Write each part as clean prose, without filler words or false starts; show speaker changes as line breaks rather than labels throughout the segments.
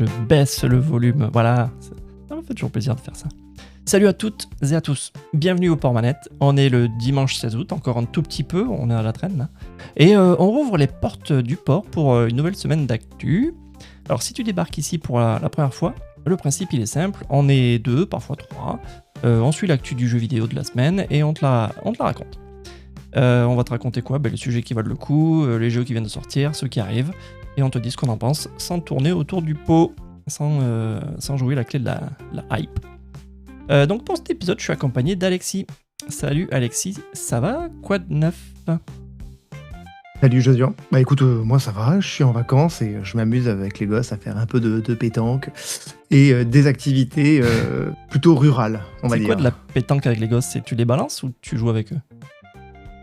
je baisse le volume. Voilà, ça me fait toujours plaisir de faire ça. Salut à toutes et à tous, bienvenue au Port Manette. On est le dimanche 16 août, encore un tout petit peu, on est à la traîne là. Et on rouvre les portes du port pour une nouvelle semaine d'actu. Alors si tu débarques ici pour la première fois, le principe il est simple, on est 2, parfois 3. On suit l'actu du jeu vidéo de la semaine et on te la raconte. On va te raconter quoi ? Les sujets qui valent le coup, les jeux qui viennent de sortir, ceux qui arrivent, et on te dit ce qu'on en pense sans tourner autour du pot, sans jouer la clé de la hype. Donc pour cet épisode, je suis accompagné d'Alexis. Salut Alexis, ça va ? Quoi de neuf ?
Salut Josian. Bah écoute, moi ça va, je suis en vacances et je m'amuse avec les gosses à faire un peu de pétanque et des activités plutôt rurales, on va dire.
C'est quoi de la pétanque avec les gosses ? C'est tu les balances ou tu joues avec eux ?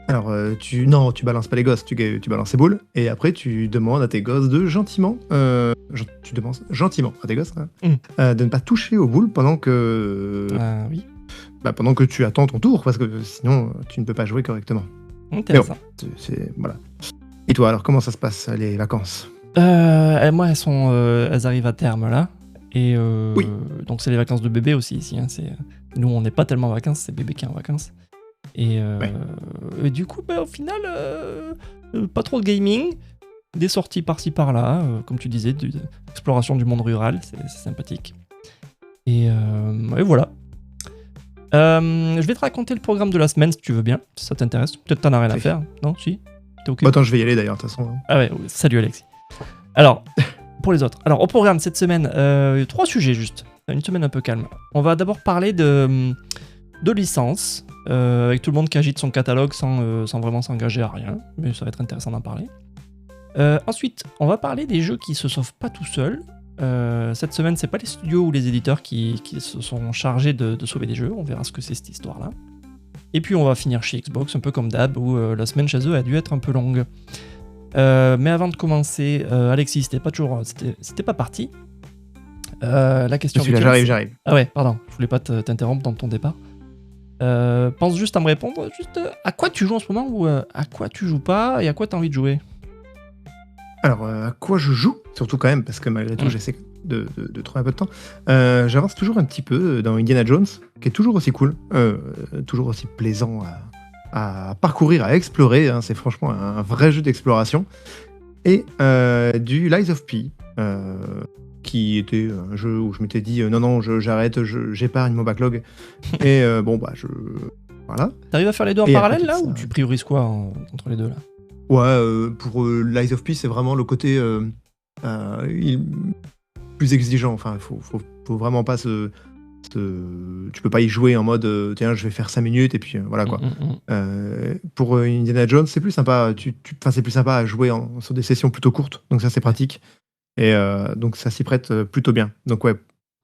Alors, tu balances pas les gosses, tu balances les boules, et après tu demandes à tes gosses de gentiment, tu demandes gentiment à tes gosses de ne pas toucher aux boules pendant que
Oui.
pendant que tu attends ton tour, parce que sinon tu ne peux pas jouer correctement.
Intéressant.
Voilà. Et toi, alors comment ça se passe les vacances ?
Moi, elles arrivent à terme là. Et
Oui.
Donc c'est les vacances de bébé aussi ici. Nous, on n'est pas tellement en vacances, c'est bébé qui est en vacances. Et du coup, au final, pas trop de gaming, des sorties par-ci par-là, comme tu disais, d'exploration du monde rural, c'est sympathique. Et voilà. Je vais te raconter le programme de la semaine si tu veux bien, si ça t'intéresse. Peut-être t'en as rien à faire, non ? Si ? T'es ok ?
Attends, je vais y aller d'ailleurs, de toute façon.
Ah ouais, salut Alexis. Alors, pour les autres. Alors, au programme cette semaine, 3 sujets juste. Une semaine un peu calme. On va d'abord parler de licences, avec tout le monde qui agite son catalogue sans vraiment s'engager à rien, mais ça va être intéressant d'en parler. Ensuite, on va parler des jeux qui se sauvent pas tout seuls. Cette semaine, c'est pas les studios ou les éditeurs qui se sont chargés de sauver des jeux, on verra ce que c'est cette histoire-là. Et puis on va finir chez Xbox, un peu comme d'hab, où la semaine chez eux a dû être un peu longue. Mais avant de commencer, Alexis, c'était pas parti. La question
Je suis là, j'arrive.
Ah ouais, pardon, je voulais pas t'interrompre dans ton départ. Pense juste à me répondre, à quoi tu joues en ce moment ou à quoi tu joues pas et à quoi t'as envie de jouer.
Alors, à quoi je joue ? Surtout quand même, parce que malgré tout, j'essaie de trouver un peu de temps. J'avance toujours un petit peu dans Indiana Jones, qui est toujours aussi cool, toujours aussi plaisant à parcourir, à explorer. C'est franchement un vrai jeu d'exploration. Et du Lies of P, qui était un jeu où je m'étais dit non, j'arrête, j'épargne mon backlog. Et voilà.
T'arrives à faire les deux en parallèle là, ou tu priorises quoi entre les deux là ?
Ouais, pour Lies of P, c'est vraiment le côté plus exigeant. Enfin, faut vraiment pas tu peux pas y jouer en mode tiens, je vais faire 5 minutes et puis voilà quoi. Pour Indiana Jones, c'est plus sympa. C'est plus sympa à jouer sur des sessions plutôt courtes, donc ça c'est pratique. Et donc ça s'y prête plutôt bien. Donc ouais.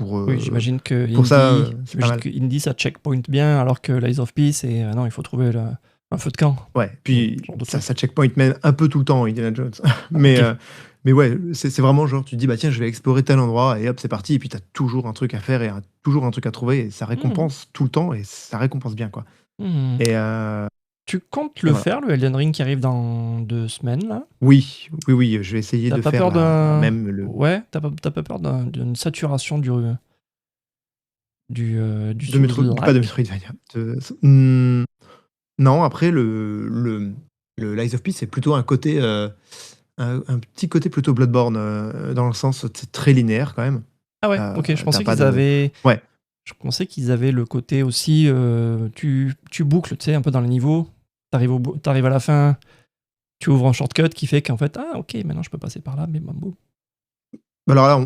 Oui, j'imagine que Indy ça checkpoint bien, alors que Lies of P, c'est non, il faut trouver un feu de camp.
Ouais, puis ça checkpoint même un peu tout le temps, Indiana Jones. Mais ouais, c'est vraiment genre, tu te dis, bah tiens, je vais explorer tel endroit, et hop, c'est parti, et puis t'as toujours un truc à faire, et toujours un truc à trouver, et ça récompense tout le temps, et ça récompense bien, quoi. Et
tu comptes le faire, le Elden Ring qui arrive dans 2 semaines, là ?
Oui, je vais essayer de faire même le...
Ouais, t'as pas peur d'une saturation du
pas de Metroidvania. Non, après, le Lies of P, c'est plutôt un côté... un petit côté plutôt Bloodborne, dans le sens c'est très linéaire quand même.
Ah ouais, ok, je pensais qu'ils avaient...
Ouais.
Je pensais qu'ils avaient le côté aussi... tu boucles, tu sais, un peu dans le niveau, t'arrives à la fin, tu ouvres un shortcut qui fait qu'en fait, ah ok, maintenant je peux passer par là, mais mambo.
Alors là,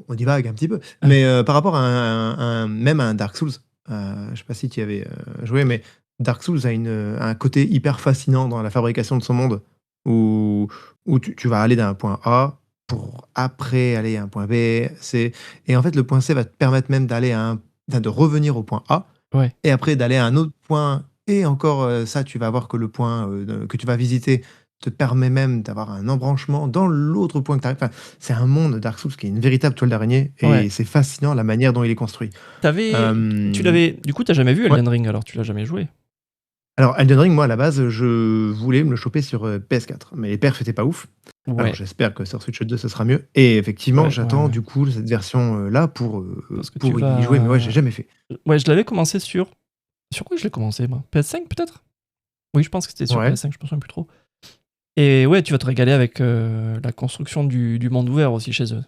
on divague un petit peu, mais par rapport à même à un Dark Souls, je sais pas si tu y avais joué, mais Dark Souls a un côté hyper fascinant dans la fabrication de son monde, où tu vas aller d'un point A pour après aller à un point B, C, et en fait le point C va te permettre même de revenir au point A, et après d'aller à un autre point, et encore ça, tu vas voir que le point que tu vas visiter te permet même d'avoir un embranchement dans l'autre point que tu arrives. Enfin, c'est un monde Dark Souls qui est une véritable toile d'araignée, et c'est fascinant la manière dont il est construit.
Du coup, t'as jamais vu Elden Ring, alors tu l'as jamais joué ?
Alors Elden Ring, moi, à la base, je voulais me le choper sur, PS4, mais les perfs étaient pas ouf. Alors
Ouais,
j'espère que sur Switch 2, ce sera mieux et effectivement,
ouais, ouais,
j'attends
ouais.
du coup cette version, là
Parce que tu
pour y jouer, mais ouais, j'ai
vas.
jamais fait.
Ouais, je l'avais commencé sur. Sur quoi je l'ai commencé, moi? PS5 peut-être? Oui, je pense que c'était sur
Ouais,
PS5, je me souviens plus trop. Et ouais, tu vas te régaler avec la construction du monde ouvert aussi chez eux.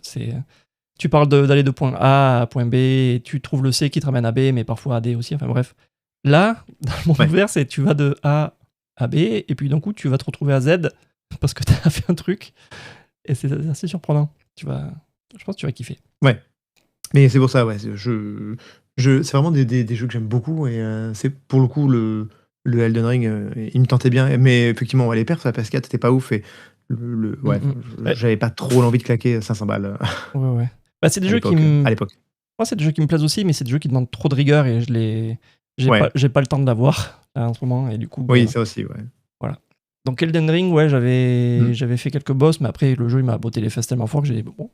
Tu parles d'aller de point A à point B, et tu trouves le C qui te ramène à B, mais parfois à D aussi, enfin bref. Là, dans le monde
ouais,
ouvert, c'est tu vas de A à B, et puis d'un coup, tu vas te retrouver à Z, parce que tu as fait un truc, et c'est assez surprenant. Je pense que tu vas kiffer.
ouais. Mais c'est pour ça, ouais, c'est vraiment des jeux que j'aime beaucoup et c'est pour le coup le Elden Ring, il me tentait bien, mais effectivement, ouais, les perfs sur la PS4 c'était pas ouf et
Mm,
ouais,
mm. Ouais,
j'avais pas trop l'envie de claquer 500 balles,
ouais, ouais. Bah, c'est des
à
jeux qui
l'époque,
me.
à l'époque.
Moi, c'est des jeux qui me plaisent aussi, mais c'est des jeux qui demandent trop de rigueur et
Ouais,
j'ai pas le temps de l'avoir là, en ce moment, et du coup,
oui,
bon,
ça aussi, ouais.
voilà. Donc Elden Ring, ouais,
Mmh.
j'avais fait quelques boss, mais après le jeu il m'a botté les fesses tellement fort que j'ai bon,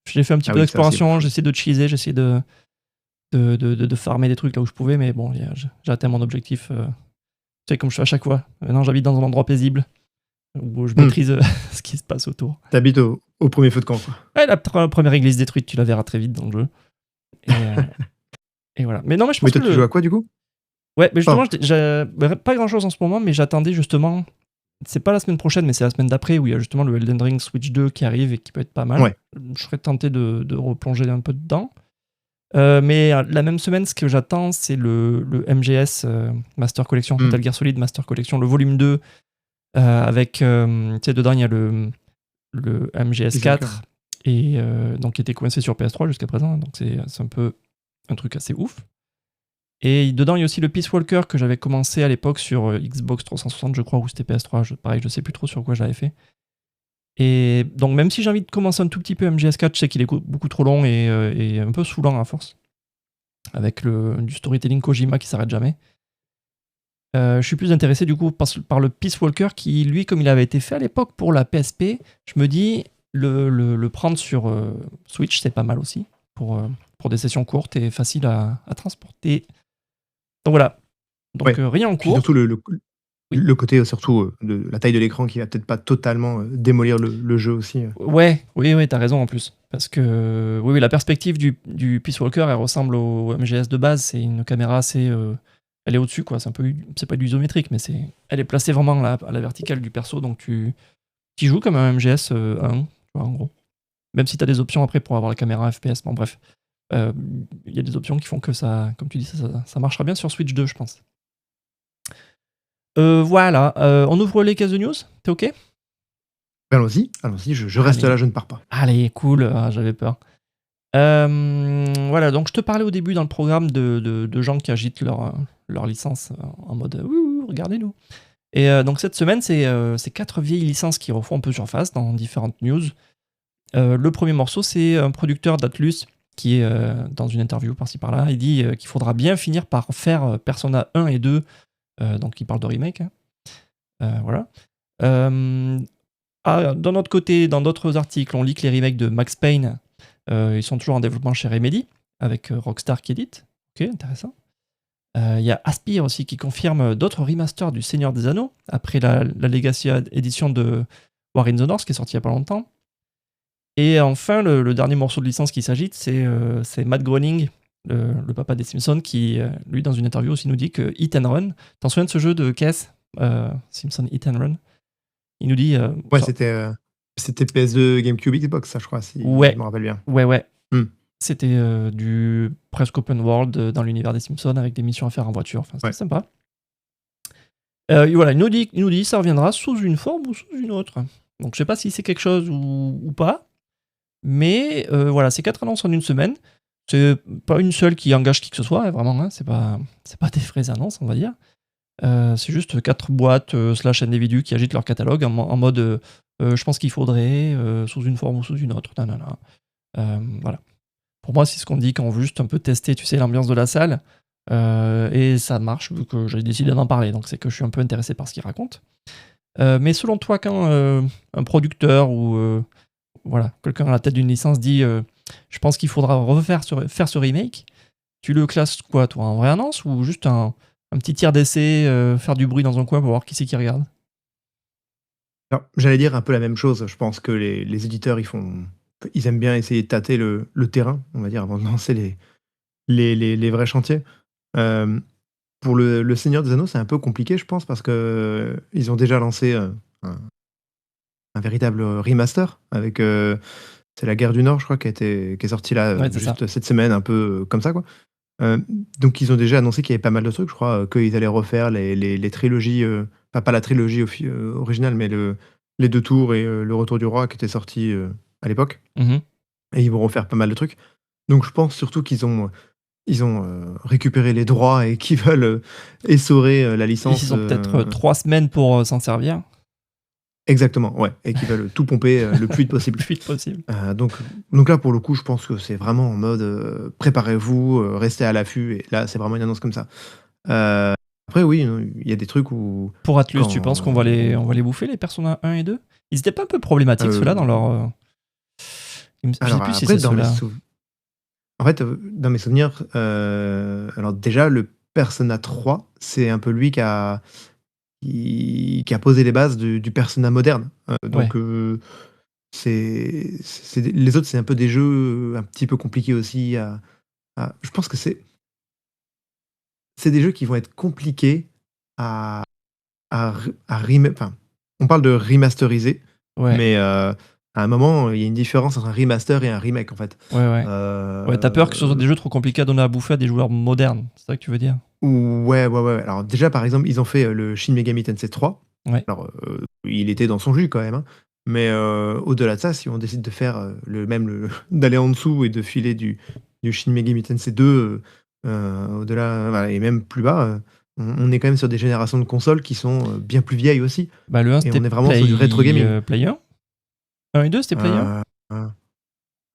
j'ai fait un petit
Ah
peu
oui, ça aussi,
d'exploration, j'ai essayé de cheeser, j'ai essayé de farmer des trucs là où je pouvais, mais bon, j'ai atteint mon objectif. Tu sais, comme je fais à chaque fois. Maintenant, j'habite dans un endroit paisible où je
mmh.
maîtrise ce qui se passe autour.
Tu habites au 1er feu de camp, quoi.
Ouais, la première église détruite, tu la verras très vite dans le jeu. Et, et voilà. Mais non, mais je
Mais
pense que
toi, tu joues à quoi du coup?
ouais, mais justement,
Enfin,
pas grand chose en ce moment, mais j'attendais justement. C'est pas la semaine prochaine, mais c'est la semaine d'après où il y a justement le Elden Ring Switch 2 qui arrive et qui peut être pas mal.
ouais,
Je serais tenté de replonger un peu dedans. Mais la même semaine, ce que j'attends, c'est le MGS Master Collection,
mmh.
Metal Gear Solid Master Collection, le volume 2, avec, tu sais, dedans, il y a le
Peace Walker.
MGS4, et donc qui était coincé sur PS3 jusqu'à présent, donc c'est un peu un truc assez ouf. Et dedans, il y a aussi le Peace Walker que j'avais commencé à l'époque sur Xbox 360, je crois, ou c'était PS3, pareil, je sais plus trop sur quoi j'avais fait. Et donc, même si j'ai envie de commencer un tout petit peu MGS4, je sais qu'il est beaucoup trop long et un peu saoulant à force, avec du storytelling Kojima qui s'arrête jamais. Je suis plus intéressé du coup par le Peace Walker qui, lui, comme il avait été fait à l'époque pour la PSP, je me dis le prendre sur Switch, c'est pas mal aussi pour des sessions courtes et faciles à transporter. Donc voilà. Donc
Ouais.
rien en
Puis
cours.
surtout
Oui.
le côté, surtout, de la taille de l'écran qui va peut-être pas totalement, démolir le jeu aussi.
Ouais, oui, oui, t'as raison en plus. Parce que oui, la perspective du Peace Walker, elle ressemble au MGS de base. C'est une caméra assez. Elle est au-dessus, quoi. C'est pas du isométrique, mais elle est placée vraiment à la verticale du perso. Donc tu joues comme un MGS 1, tu vois, en gros. Même si t'as des options après pour avoir la caméra FPS. Bon, bref. Il y a des options qui font que ça, comme tu dis, ça marchera bien sur Switch 2, je pense. Voilà. On ouvre les cases de news. T'es OK?
Allons-y, allons-y, je reste
Allez.
là, je ne pars pas.
Allez, cool. Ah, j'avais peur. Voilà, donc je te parlais au début dans le programme de gens qui agitent leur licence en mode ouh, regardez-nous. Et donc cette semaine, c'est 4 vieilles licences qui refont un peu surface dans différentes news. Le premier morceau, c'est un producteur d'Atlus qui est dans une interview par-ci par-là. Il dit qu'il faudra bien finir par faire Persona 1 et 2. Donc il parle de remake. Hein. Voilà. D'un autre côté, dans d'autres articles, on lit que les remakes de Max Payne, ils sont toujours en développement chez Remedy, avec Rockstar qui édite. Ok, intéressant. Il y a Aspyr aussi qui confirme d'autres remasters du Seigneur des Anneaux, après la Legacy édition de War in the North, qui est sortie il n'y a pas longtemps. Et enfin, le dernier morceau de licence qui s'agite, c'est Matt Groening, le papa des Simpsons, qui, lui, dans une interview aussi, nous dit que Hit and Run, t'en souviens de ce jeu de caisse, Simpson Hit and Run? Il nous dit...
Ouais, c'était PS2, GameCube, Xbox, ça, je crois, si je
ouais,
me rappelle bien.
ouais.
Mmh.
C'était du presque open world dans l'univers des Simpsons avec des missions à faire en voiture. Enfin, c'était
Ouais.
sympa. Et voilà, il nous dit ça reviendra sous une forme ou sous une autre. Donc je sais pas si c'est quelque chose ou pas. Mais voilà, c'est 4 annonces en une semaine. C'est pas une seule qui engage qui que ce soit, hein, vraiment. Hein, c'est pas des vraies annonces, on va dire. C'est juste 4 boîtes slash individus qui agitent leur catalogue en mode je pense qu'il faudrait sous une forme ou sous une autre. Voilà. Pour moi, c'est ce qu'on dit quand on veut juste un peu tester, tu sais, l'ambiance de la salle. Et ça marche, vu que j'ai décidé d'en parler. Donc c'est que je suis un peu intéressé par ce qu'il raconte. Mais selon toi, quand un producteur ou voilà, quelqu'un à la tête d'une licence dit je pense qu'il faudra faire ce remake, tu le classes quoi, toi, en vraie annonce ou juste un Un petit tir d'essai, faire du bruit dans un coin pour voir qui c'est qui regarde.
Alors, j'allais dire un peu la même chose. Je pense que les éditeurs, ils aiment bien essayer de tâter le terrain, on va dire, avant de lancer les vrais chantiers. Euh, pour le Seigneur des Anneaux, c'est un peu compliqué, je pense, parce que ils ont déjà lancé un véritable remaster avec c'est la Guerre du Nord, je crois, qui est sorti là
Ouais, c'est ça.
juste cette semaine, un peu comme ça, quoi. Euh, donc ils ont déjà annoncé qu'il y avait pas mal de trucs, je crois, qu'ils allaient refaire les trilogies, enfin pas la trilogie originale, mais les deux tours et le Retour du Roi qui était sorti à l'époque.
Mhm.
Et ils vont refaire pas mal de trucs. Donc je pense surtout qu'ils ont récupéré les droits et qu'ils veulent essorer la licence.
Ils ont peut-être 3 semaines pour s'en servir.
Exactement, ouais. Et qu'ils veulent tout pomper le plus vite
Le
possible.
plus vite possible.
Donc là, pour le coup, je pense que c'est vraiment en mode préparez-vous, restez à l'affût. Et là, c'est vraiment une annonce comme ça. Euh, Après, oui, il y a des trucs où.
Pour Atlus, tu
Quand,
penses qu'on va les bouffer, les Persona 1 et 2? Ils étaient pas un peu problématiques, ceux-là, dans leur. Je sais
Alors
plus si
après,
c'est ceux-là.
en fait, dans mes souvenirs, alors déjà, le Persona 3, c'est un peu lui qui a posé les bases du Persona moderne. Donc, les autres, c'est un peu des jeux un petit peu compliqués aussi. Je pense que c'est des jeux qui vont être compliqués à, enfin, on parle de remasteriser,
Ouais,
mais à un moment, il y a une différence entre un remaster et un remake, en fait.
ouais. Ouais, t'as peur que ce soit des jeux trop compliqués à donner à bouffer à des joueurs modernes, c'est ça que tu veux dire?
Ouais. Alors déjà, par exemple, ils ont fait le Shin Megami Tensei 3.
Ouais.
Alors, il était dans son jus quand même, hein. Mais au-delà de ça, si on décide de faire d'aller en dessous et de filer du Shin Megami Tensei 2 au-delà, voilà, et même plus bas, on est quand même sur des générations de consoles qui sont bien plus vieilles aussi.
Bah, le 1,
Et
c'était
on est vraiment sur du rétro gaming.
Play 1. 1 et 2, c'était Play 1?
Euh,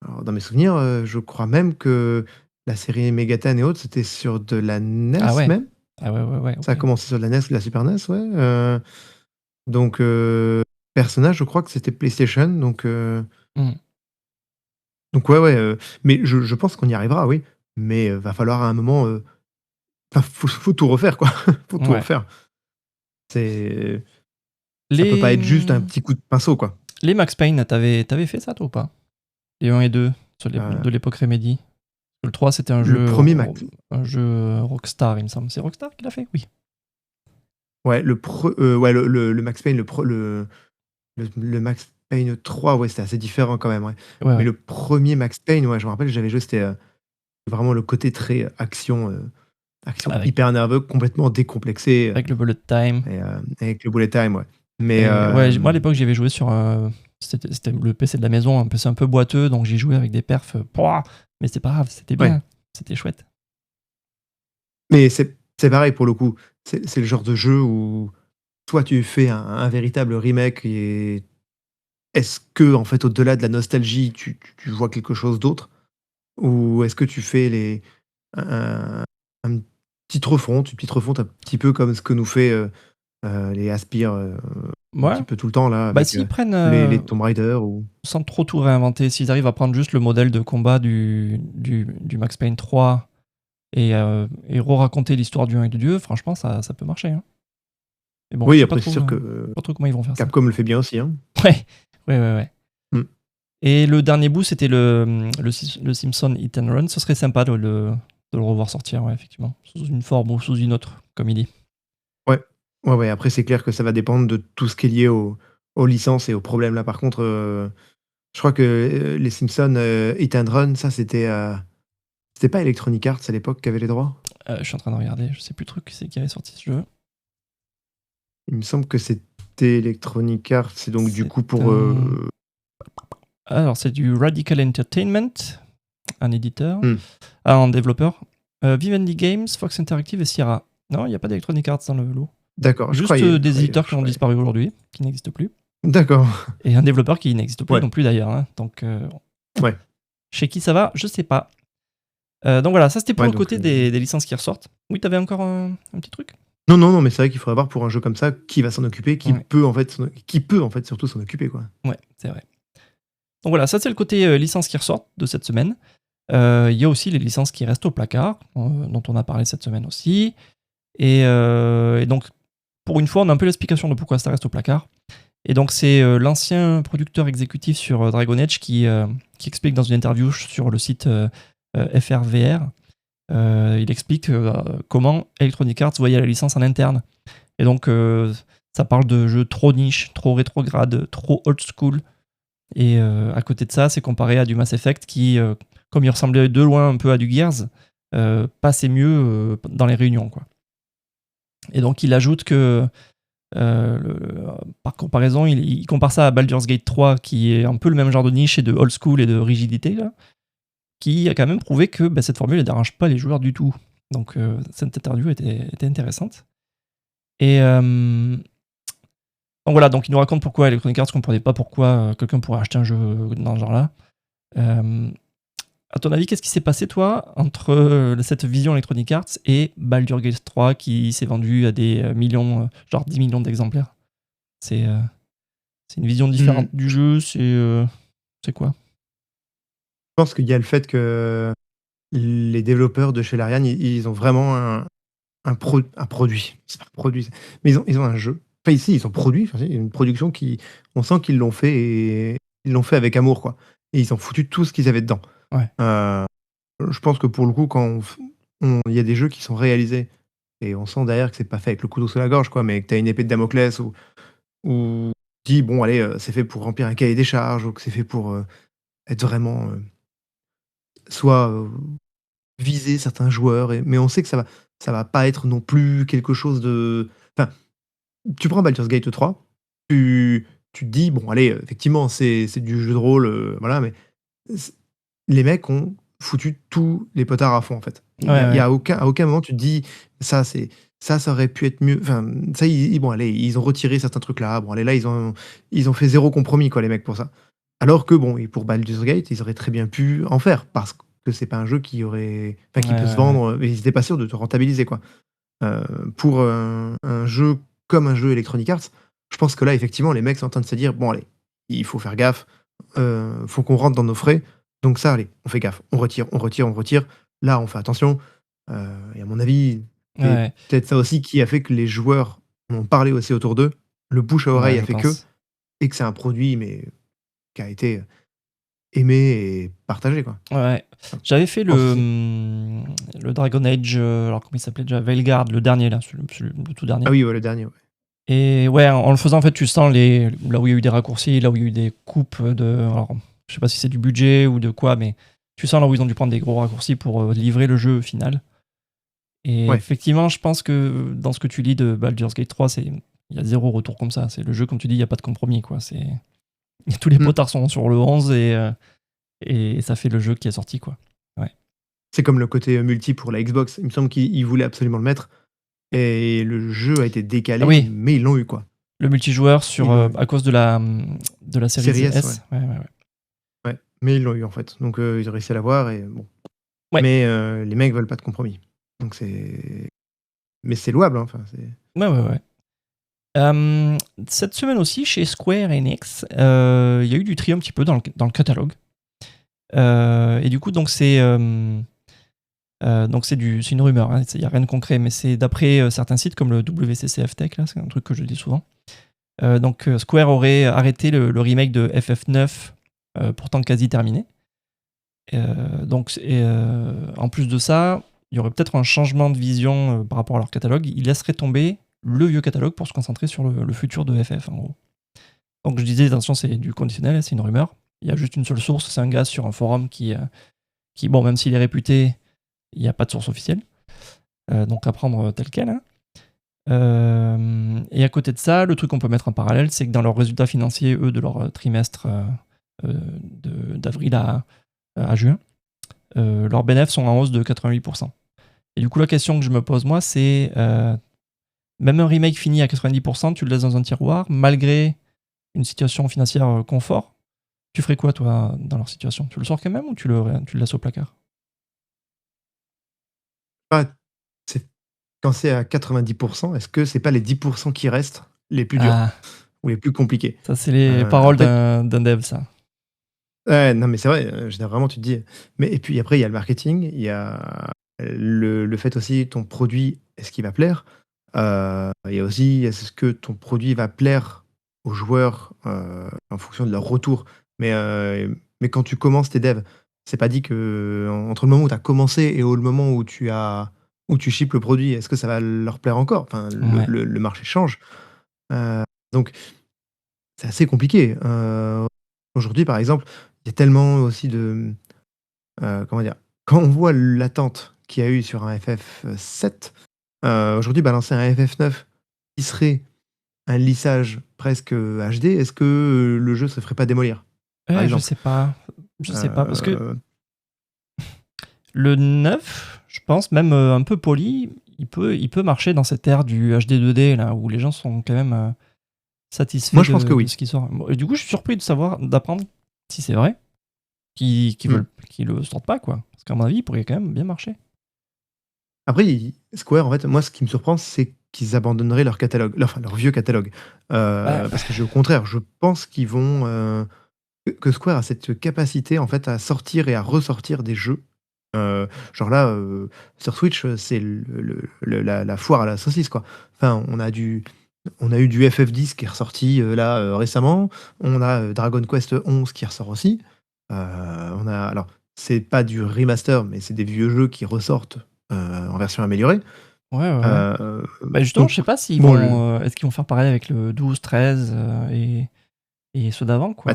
alors, dans mes souvenirs, je crois même que la série Megaten et autres, c'était sur de la
Ah
NES
ouais.
même.
Ah ouais,
Ça a
ok.
commencé sur de la NES, de la Super NES, ouais. Donc, Persona, je crois que c'était PlayStation.
Hmm.
Donc ouais. Mais je pense qu'on y arrivera, oui. Mais va falloir à un moment. Enfin, faut tout refaire, quoi. Faut tout
Ouais.
refaire. C'est, ça peut pas
Les,
être juste un petit coup de pinceau, quoi.
les Max Payne, t'avais fait ça, toi, ou pas? Les 1 et 2,
Euh,
de l'époque Remedy. Le 3, c'était un
le
jeu,
premier Max.
un jeu Rockstar, il me semble. C'est Rockstar qui l'a fait? Oui.
Ouais, le Max Payne, le Max Payne 3, ouais, c'était assez différent quand même, ouais. Mais
Ouais.
le premier Max Payne, ouais, je me rappelle, j'avais joué, c'était vraiment le côté très action
Avec,
hyper nerveux, complètement décomplexé,
avec le bullet time.
et avec le bullet time, ouais. Mais
Et ouais, moi à l'époque j'y avais joué sur c'était le PC de la maison, un PC un peu boiteux, donc j'y jouais avec des perfs, pouah, mais c'est pas grave, c'était bien,
ouais.
c'était chouette.
Mais c'est pareil pour le coup. C'est le genre de jeu où toi tu fais un véritable remake et est-ce que en fait au-delà de la nostalgie, tu vois quelque chose d'autre? Ou est-ce que tu fais un, un petite refonte un petit peu comme ce que nous fait les Aspyr un
Ouais,
petit peu tout le temps là
bah
avec
s'ils prennent
les Tomb Raider ou.
sans trop tout réinventer, s'ils arrivent à prendre juste le modèle de combat du Max Payne 3 et re-raconter l'histoire du 1 et du 2, franchement ça peut marcher, hein. Mais bon, je
Oui,
sais pas
après c'est
trop,
sûr que
pas trop comment ils vont faire ça.
Capcom le fait bien aussi, hein.
Ouais.
Mm.
Et le dernier bout, c'était le Simpson Hit and Run. Ce serait sympa de le revoir sortir, ouais, effectivement. Sous une forme ou sous une autre, comme il dit.
Ouais. Après, c'est clair que ça va dépendre de tout ce qui est lié aux licences et aux problèmes. Là, par contre, je crois que les Simpsons Hit and Run, ça, c'était pas Electronic Arts à l'époque qui avait les droits.
Je suis en train de regarder, je sais plus trop qui c'est qui avait sorti ce jeu.
Il me semble que c'était Electronic Arts, c'est donc du
C'est
coup pour.
Alors, c'est du Radical Entertainment, un éditeur,
Hmm.
un développeur. Vivendi Games, Fox Interactive et Sierra. Non, il n'y a pas d'Electronic Arts dans le lot.
D'accord, je
Juste
croyais.
des éditeurs qui ont disparu aujourd'hui, qui n'existent plus.
D'accord.
Et un développeur qui n'existe plus
Ouais.
non plus d'ailleurs, hein. Donc,
Ouais.
chez qui ça va, je sais pas. Donc voilà, ça c'était pour
Ouais,
le
donc,
côté des licences qui ressortent. Oui, t'avais encore un petit truc?
Non, mais c'est vrai qu'il faudrait voir pour un jeu comme ça qui va s'en occuper, qui
Ouais.
peut en fait surtout s'en occuper, quoi.
Ouais, c'est vrai. Donc voilà, ça c'est le côté licences qui ressortent de cette semaine. Il y a aussi les licences qui restent au placard, dont on a parlé cette semaine aussi. Et donc, pour une fois, on a un peu l'explication de pourquoi ça reste au placard. Et donc, c'est l'ancien producteur exécutif sur Dragon Age qui explique dans une interview sur le site FRVR. Il explique comment Electronic Arts voyait la licence en interne. Et donc, ça parle de jeux trop niche, trop rétrograde, trop old school. Et à côté de ça, c'est comparé à du Mass Effect qui, comme il ressemblait de loin un peu à du Gears, passait mieux dans les réunions, quoi. Et donc, il ajoute que, par comparaison, il compare ça à Baldur's Gate 3, qui est un peu le même genre de niche et de old school et de rigidité, là, qui a quand même prouvé que cette formule ne dérange pas les joueurs du tout. Donc, cette interview était intéressante. Et donc voilà, donc il nous raconte pourquoi Electronic Arts ne comprenait pas pourquoi quelqu'un pourrait acheter un jeu dans ce genre-là. À ton avis, qu'est-ce qui s'est passé, toi, entre cette vision Electronic Arts et Baldur's Gate 3 qui s'est vendu à des millions, genre 10 millions d'exemplaires? C'est une vision différente du jeu, c'est quoi?
Je pense qu'il y a le fait que les développeurs de chez Larian, ils ont vraiment un produit. C'est pas un produit, mais ils ont un jeu. Enfin, ici, ils ont produit, enfin, une production qui, on sent qu'ils l'ont fait et ils l'ont fait avec amour, quoi. Et ils ont foutu tout ce qu'ils avaient dedans.
Ouais.
Je pense que pour le coup, quand il y a des jeux qui sont réalisés et on sent derrière que c'est pas fait avec le couteau sous la gorge, quoi, mais que tu as une épée de Damoclès ou tu dis, bon, allez, c'est fait pour remplir un cahier des charges ou que c'est fait pour être vraiment soit viser certains joueurs, mais on sait que ça va pas être non plus quelque chose de. Enfin, tu prends Baldur's Gate 3, tu te dis, bon, allez, effectivement, c'est du jeu de rôle, voilà, mais les mecs ont foutu tous les potards à fond, en fait.
Ouais.
À aucun moment tu te dis, ça aurait pu être mieux. Enfin, ça, bon, allez, ils ont retiré certains trucs là. Bon, allez, là, ils ont fait zéro compromis, quoi, les mecs, pour ça. Alors que, bon, et pour Baldur's Gate, ils auraient très bien pu en faire, parce que c'est pas un jeu qui peut se vendre, mais ils étaient pas sûrs de te rentabiliser, quoi. Pour un jeu comme un jeu Electronic Arts, je pense que là, effectivement, les mecs sont en train de se dire, bon, allez, il faut faire gaffe, faut qu'on rentre dans nos frais. Donc ça, allez, on fait gaffe, on retire, on retire, on retire. Là, on fait attention. Et à mon avis, c'est
Ouais.
peut-être ça aussi qui a fait que les joueurs en ont parlé aussi autour d'eux. Le bouche à oreille
Ouais,
a
je
fait que,
pense.
et que c'est un produit, mais qui a été aimé et partagé, quoi.
Ouais. J'avais fait
Je pense que
le Dragon Age, alors comment il s'appelait déjà? Veilguard, le dernier, là, le tout dernier.
Ah oui, ouais, le dernier, ouais.
Et ouais, en le faisant, en fait, tu sens là où il y a eu des raccourcis, là où il y a eu des coupes alors, je sais pas si c'est du budget ou de quoi, mais tu sens là où ils ont dû prendre des gros raccourcis pour livrer le jeu final. Et
Ouais.
effectivement, je pense que dans ce que tu lis de Baldur's Gate 3, il y a zéro retour comme ça. C'est le jeu, comme tu dis, il n'y a pas de compromis, quoi. Tous les
Mm.
potards sont sur le 11 et ça fait le jeu qui est sorti, quoi. Ouais.
C'est comme le côté multi pour la Xbox. Il me semble qu'ils voulaient absolument le mettre. Et le jeu a été décalé,
Ah oui,
mais ils l'ont eu, quoi.
le multijoueur
Ils l'ont eu.
à cause de la série
Série S,
S. Ouais.
ouais. Mais ils l'ont eu, en fait. Donc, ils ont réussi à l'avoir, et bon.
Ouais.
Mais les mecs veulent pas de compromis. Donc, mais c'est louable, hein. Enfin,
Ouais. Cette semaine aussi, chez Square Enix, il y a eu du tri un petit peu dans le catalogue. Et du coup, donc c'est une rumeur, hein, il n'y a rien de concret, mais c'est d'après certains sites comme le WCCF Tech, là, c'est un truc que je dis souvent. Donc Square aurait arrêté le remake de FF9, pourtant quasi terminé. En plus de ça, il y aurait peut-être un changement de vision par rapport à leur catalogue. Ils laisseraient tomber le vieux catalogue pour se concentrer sur le futur de FF, en gros. Donc je disais, attention, c'est du conditionnel, c'est une rumeur. Il y a juste une seule source, c'est un gars sur un forum qui bon, même s'il est réputé, il n'y a pas de source officielle. Donc à prendre tel quel. Hein. Et à côté de ça, le truc qu'on peut mettre en parallèle, c'est que dans leurs résultats financiers, eux, de leur trimestre d'avril à juin, leurs bénéfices sont en hausse de 88%. Et du coup, la question que je me pose, moi, c'est même un remake fini à 90%, tu le laisses dans un tiroir, malgré une situation financière confort, tu ferais quoi, toi, dans leur situation? Tu le sors quand même ou tu le laisses au placard?
quand c'est à 90%, est-ce que c'est pas les 10% qui restent les plus durs
Ah,
ou les plus compliqués?
ça, c'est les paroles
Après,
d'un dev, ça.
ouais, non, mais c'est vrai, vraiment, tu te dis. Mais et puis après, il y a le marketing, il y a le fait aussi, ton produit, est-ce qu'il va plaire? Il y a aussi, est-ce que ton produit va plaire aux joueurs, en fonction de leur retour? Mais quand tu commences tes devs, c'est pas dit que entre le moment où tu as commencé et au le moment où tu shippes le produit, est-ce que ça va leur plaire encore? Enfin,
Ouais.
le marché change, donc c'est assez compliqué. Aujourd'hui, par exemple, il y a tellement aussi de, comment dire? Quand on voit l'attente qu'il y a eu sur un FF7, aujourd'hui balancer un FF9 qui serait un lissage presque, HD, est-ce que, le jeu se ferait pas démolir? Par
Je
exemple.
sais pas. Je sais pas, parce que
Heu,
le 9, je pense, même un peu poli, il peut marcher dans cette ère du HD 2D, là, où les gens sont quand même
Moi
satisfaits
je pense que
de
oui.
ce qui sort. Bon, et du coup, je suis surpris d'apprendre si c'est vrai,
Mmh.
qu'ils le sortent pas, quoi. Parce qu'à mon avis, il pourrait quand même bien marcher.
Après Square, en fait, moi ce qui me surprend, c'est qu'ils abandonneraient leur catalogue, leur vieux catalogue.
Bah,
Parce que au contraire, je pense qu'ils vont, que Square a cette capacité, en fait, à sortir et à ressortir des jeux. Genre là, sur Switch, c'est la foire à la saucisse, quoi. Enfin, on a eu du FF10 qui est ressorti, là, récemment. On a, Dragon Quest 11 qui ressort aussi. On a alors, c'est pas du remaster, mais c'est des vieux jeux qui ressortent, en version améliorée.
ouais, ouais, ouais.
Heu,
Bah, justement,
donc
je sais pas s'ils
bon, le
vont. Est-ce qu'ils vont faire pareil avec le 12, 13 et ceux d'avant,
bah,
quoi.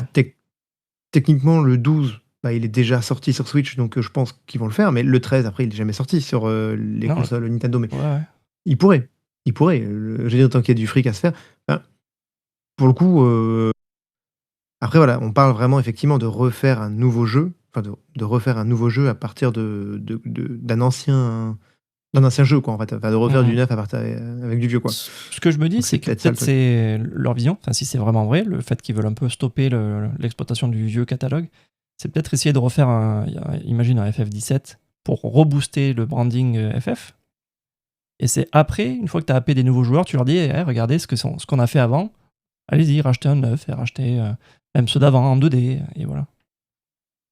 techniquement, le 12, bah, il est déjà sorti sur Switch, donc je pense qu'ils vont le faire, mais le 13, après, il est jamais sorti sur, les
Non,
consoles Nintendo, mais
ouais, ouais.
il pourrait. Il pourrait, je veux dire, tant qu'il y a du fric à se faire. Enfin, pour le coup, après voilà, on parle vraiment effectivement de refaire un nouveau jeu, enfin de refaire un nouveau jeu à partir d'un ancien jeu, quoi, en fait. Enfin, de refaire du
Mhm.
neuf à partir avec du vieux, quoi.
Ce que je me dis,
Donc c'est
c'est que
peut-être ça le
peut-être
truc.
c'est leur vision, enfin si c'est vraiment vrai, le fait qu'ils veulent un peu stopper l'exploitation du vieux catalogue, c'est peut-être essayer de refaire imagine un FF17 pour rebooster le branding FF. Et c'est après, une fois que tu as happé des nouveaux joueurs, tu leur dis, eh, regardez ce qu'on a fait avant, allez-y, rachetez un neuf et rachetez même ceux d'avant en 2D, et voilà.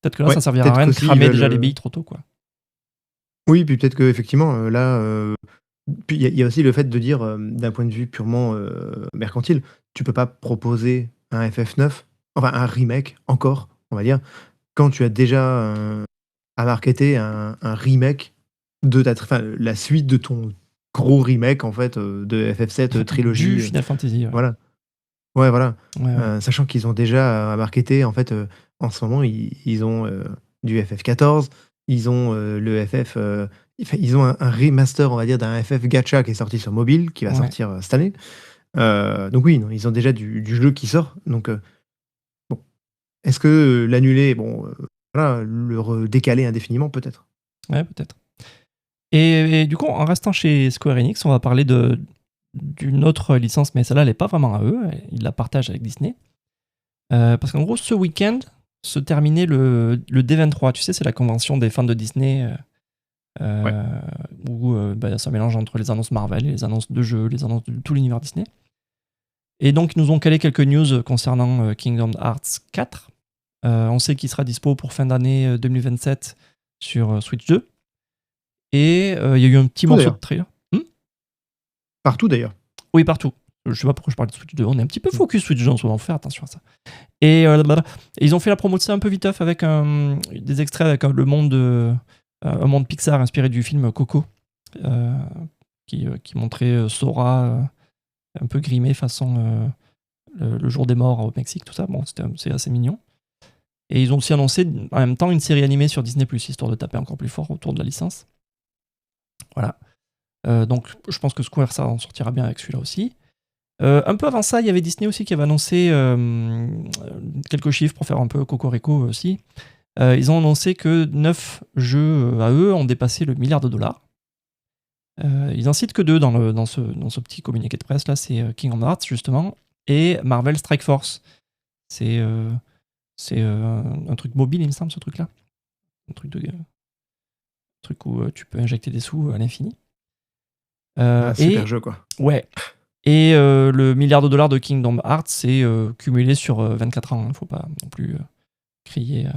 Peut-être que là,
Ouais,
ça servira à
peut-être
rien de
qu'aussi ils
cramer
veulent,
déjà les billes trop tôt, quoi.
oui, puis peut-être qu'effectivement, là, puis il y a aussi le fait de dire, d'un point de vue purement, mercantile, tu peux pas proposer un FF9, enfin un remake encore, on va dire, quand tu as déjà, à marketer un remake de enfin, la suite de ton gros remake en fait, de FF7,
Du
trilogie,
Final Fantasy, ouais.
voilà. Ouais, voilà,
Ouais, ouais.
sachant qu'ils ont déjà à marketer en fait, en ce moment ils ont, du FF14, ils ont, le FF, enfin ils ont un remaster on va dire d'un FF gacha qui est sorti sur mobile, qui va
Ouais.
sortir, cette année. Donc oui, non, ils ont déjà du jeu qui sort, donc bon, est-ce que, l'annuler? Bon, voilà, le décaler indéfiniment peut-être.
Ouais, peut-être. Et du coup, en restant chez Square Enix, on va parler d'une autre licence, mais celle-là, elle n'est pas vraiment à eux. Ils la partagent avec Disney. Parce qu'en gros, ce week-end se terminait le D23. Tu sais, c'est la convention des fans de Disney
Ouais.
où bah, ça mélange entre les annonces Marvel et les annonces de jeux, les annonces de tout l'univers Disney. Et donc, ils nous ont calé quelques news concernant Kingdom Hearts 4. On sait qu'il sera dispo pour fin d'année 2027 sur Switch 2. Et il y a eu un petit
Tout
morceau de
d'ailleurs.
trailer.
Partout d'ailleurs.
Oui, partout. Je sais pas pourquoi je parle de Switch 2. On est un petit peu focus Switch 2 en ce moment. Faut faire attention à ça. Et, et ils ont fait la promo de ça un peu viteuf avec des extraits avec le monde un monde Pixar inspiré du film Coco, euh, qui montrait Sora un peu grimé façon le jour des morts au Mexique, tout ça. Bon, c'est assez mignon. Et ils ont aussi annoncé en même temps une série animée sur Disney+, histoire de taper encore plus fort autour de la licence. Voilà. Donc je pense que Square, ça en sortira bien avec celui-là aussi. Un peu avant ça, il y avait Disney aussi qui avait annoncé quelques chiffres pour faire un peu cocorico aussi. Ils ont annoncé que 9 jeux à eux ont dépassé le milliard de dollars. Ils en citent que 2 dans ce petit communiqué de presse là, c'est Kingdom Hearts justement et Marvel Strike Force. C'est un truc mobile, il me semble, ce truc-là. Un truc où tu peux injecter des sous à l'infini.
Un super
Et
jeu quoi.
ouais. Et le milliard de dollars de Kingdom Hearts, c'est cumulé sur 24 ans. Il ne faut pas non plus crier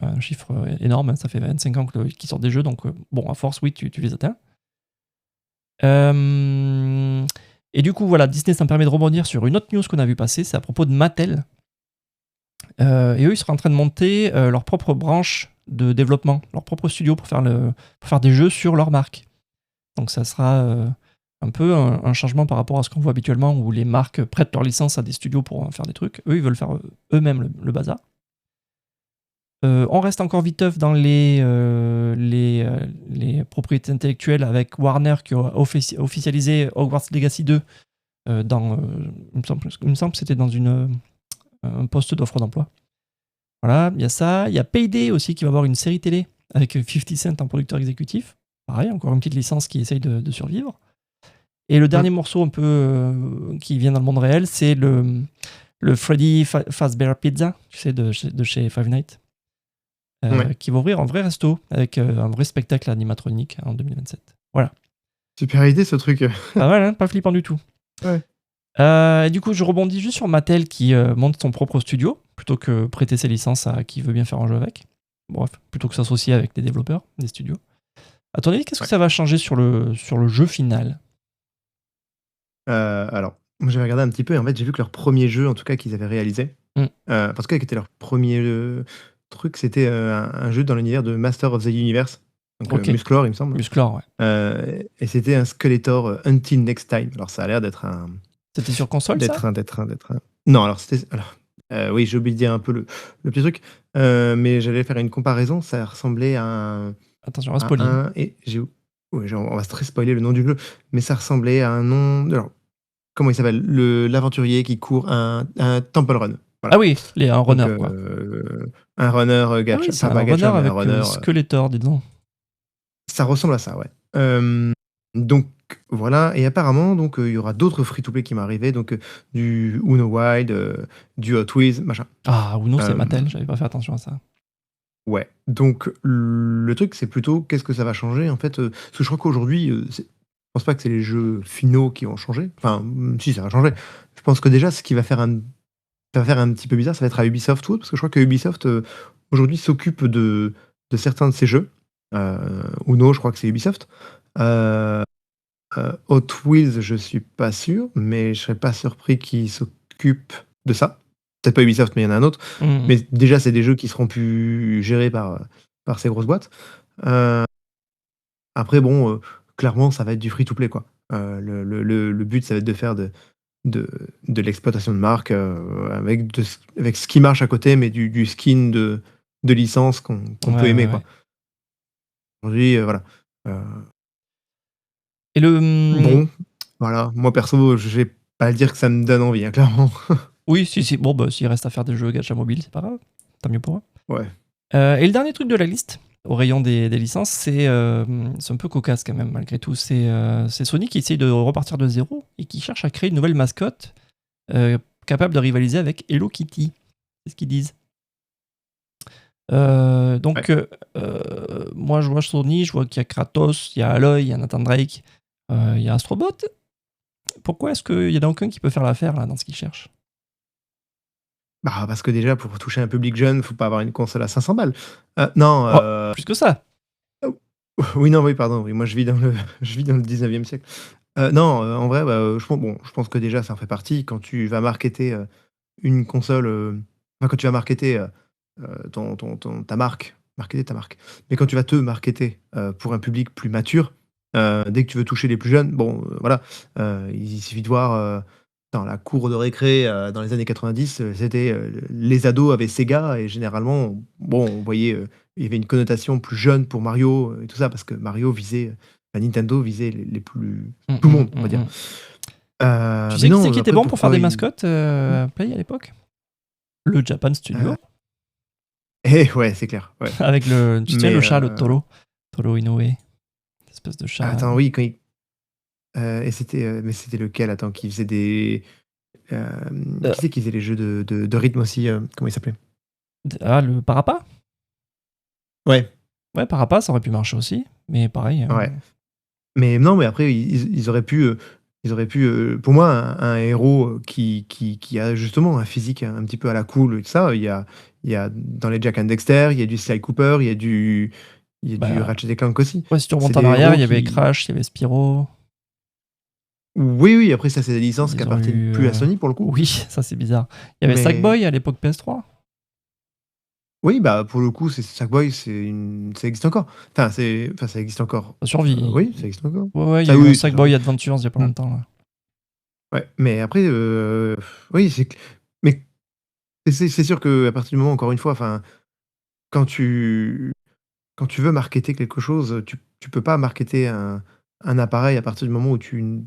Un chiffre énorme, hein, ça fait 25 ans qu'ils sortent des jeux, donc bon, à force, oui, tu les atteins. Et du coup, voilà, Disney, ça me permet de rebondir sur une autre news qu'on a vu passer, c'est à propos de Mattel. Et eux, ils seraient en train de monter leur propre branche de développement, leur propre studio pour faire des jeux sur leur marque. Donc ça sera un peu un changement par rapport à ce qu'on voit habituellement où les marques prêtent leur licence à des studios pour en faire des trucs. Eux, ils veulent faire eux-mêmes le bazar. On reste encore viteuf dans les propriétés intellectuelles avec Warner qui a officialisé Hogwarts Legacy 2 il me semble que c'était dans un poste d'offre d'emploi. Voilà, il y a ça. Il y a Payday aussi qui va avoir une série télé avec 50 Cent en producteur exécutif. Pareil, encore une petite licence qui essaye de survivre. Et le dernier morceau un peu qui vient dans le monde réel, c'est le Freddy Fazbear Pizza, tu sais, de chez Five Nights. Qui va ouvrir un vrai resto avec un vrai spectacle animatronique en 2027. Voilà.
Super idée ce truc.
Pas mal, hein, pas flippant du tout.
Ouais.
Et du coup, je rebondis juste sur Mattel qui monte son propre studio plutôt que prêter ses licences à qui veut bien faire un jeu avec. Bref, plutôt que s'associer avec des développeurs, des studios. À ton avis, qu'est-ce que ça va changer sur le jeu final ?
Alors, moi j'avais regardé un petit peu et en fait j'ai vu que leur premier jeu, en tout cas qu'ils avaient réalisé, parce que qui était leur premier truc, c'était un jeu dans l'univers de Master of the Universe, donc
Ok.
Musclor il me semble.
Musclor, ouais.
Et c'était un Skeletor Until Next Time. Alors ça a l'air d'être un...
C'était sur console, ça ?
Non, alors c'était... oui, j'ai oublié de dire un peu le petit truc, mais j'allais faire une comparaison, ça ressemblait à un...
Attention, on va spoiler.
On va très spoiler le nom du jeu, mais ça ressemblait à un nom... Alors, comment il s'appelle ? L'aventurier qui court un Temple Run. Voilà.
Ah oui, un runner,
Donc,
quoi.
un runner gacha.
Ah oui, c'est
Enfin,
un
pas gacha,
runner
mais
avec
un runner.
Skeletor, dis donc.
Ça ressemble à ça, ouais. Donc voilà, et apparemment, donc il y aura d'autres free-to-play qui vont arriver, donc du Uno Wild, du Hot Wheels, machin.
Ah, Uno, c'est Mattel, j'avais pas fait attention à ça.
Ouais, donc le truc, c'est plutôt qu'est-ce que ça va changer, en fait, parce que je crois qu'aujourd'hui, je pense pas que c'est les jeux finaux qui vont changer. Enfin, si, ça va changer. Je pense que déjà, ce qui va faire un petit peu bizarre, ça va être à Ubisoft ou autre, parce que je crois que Ubisoft, aujourd'hui, s'occupe de certains de ces jeux. Uno, je crois que c'est Ubisoft. Hot Wheels, je suis pas sûr, mais je serais pas surpris qu'ils s'occupent de ça. Peut-être pas Ubisoft, mais il y en a un autre. Mais déjà, c'est des jeux qui seront plus gérés par ces grosses boîtes. Après, bon, clairement, ça va être du free-to-play, quoi. Le but, ça va être de faire de l'exploitation de marque avec ce qui marche à côté, mais du skin de licence qu'on peut aimer, quoi. Aujourd'hui, voilà.
Et
Bon, voilà. Moi, perso, je vais pas dire que ça me donne envie, hein, clairement.
Oui, si. Bon, bah, s'il reste à faire des jeux gacha mobile, c'est pas grave. Tant mieux pour eux.
Ouais.
Et le dernier truc de la liste, au rayon des licences, c'est un peu cocasse quand même, malgré tout. C'est Sony qui essaye de repartir de zéro et qui cherche à créer une nouvelle mascotte capable de rivaliser avec Hello Kitty. C'est ce qu'ils disent. Donc, moi, je vois Sony, je vois qu'il y a Kratos, il y a Aloy, il y a Nathan Drake, il y a Astrobot. Pourquoi est-ce qu'il y en a aucun qui peut faire l'affaire là, dans ce qu'ils cherchent ?
Bah, parce que déjà, pour toucher un public jeune, faut pas avoir une console à 500 balles. Non.
Plus que ça.
Oui, pardon. Oui, moi, je vis dans le 19e siècle. Non, en vrai, je pense que déjà, ça en fait partie. Quand tu vas marketer une console, quand tu vas marketer ta marque, marketer ta marque. Mais quand tu vas te marketer pour un public plus mature, dès que tu veux toucher les plus jeunes, bon, voilà, il suffit de voir dans la cour de récré dans les années 90, c'était les ados avaient Sega et généralement, bon, on voyait, il y avait une connotation plus jeune pour Mario et tout ça parce que Mario visait, Nintendo visait les plus tout le monde, on va dire.
Tu sais qui était bon pour faire des mascottes Play à l'époque ? Le Japan Studio.
Ouais, c'est clair. Ouais.
Avec le chat, le Toro Inoue. Espèce de chat.
Attends, oui, quand il... et c'était lequel ? Attends, qui faisait des... qui c'est qui faisait les jeux de rythme aussi comment il s'appelait ?
Ah, le Parappa ?
Ouais.
Ouais, Parappa, ça aurait pu marcher aussi, mais pareil.
Ouais. Mais non, mais après, ils auraient pu Ils auraient pu, pour moi, un héros, qui a justement un physique un petit peu à la cool et tout ça, il y a dans les Jack and Dexter, il y a du Sly Cooper, il y a du
Bah,
Ratchet& et Clank aussi.
ouais, si tu
C'est
remontes
des
en arrière,
héros
il y avait
qui
Crash, il y avait Spyro.
oui, oui, après ça, c'est des licences qui
Ils ont
appartiennent
eu.
plus à Sony pour le coup,
Oui, ça c'est bizarre. Il y avait
mais
Sackboy à l'époque PS3.
oui, bah, pour le coup, c'est Sackboy, ça existe encore. Enfin, ça existe encore.
Ça survit.
Oui, ça existe encore.
Ouais, ouais, il y a
Ça,
eu un
oui, ça
Sackboy
survit.
Adventures il y a pas
Mmh.
longtemps. Là.
Ouais, mais après, oui, mais c'est sûr qu'à partir du moment, encore une fois, enfin, quand tu quand tu veux marketer quelque chose, tu peux pas marketer un appareil à partir du moment où tu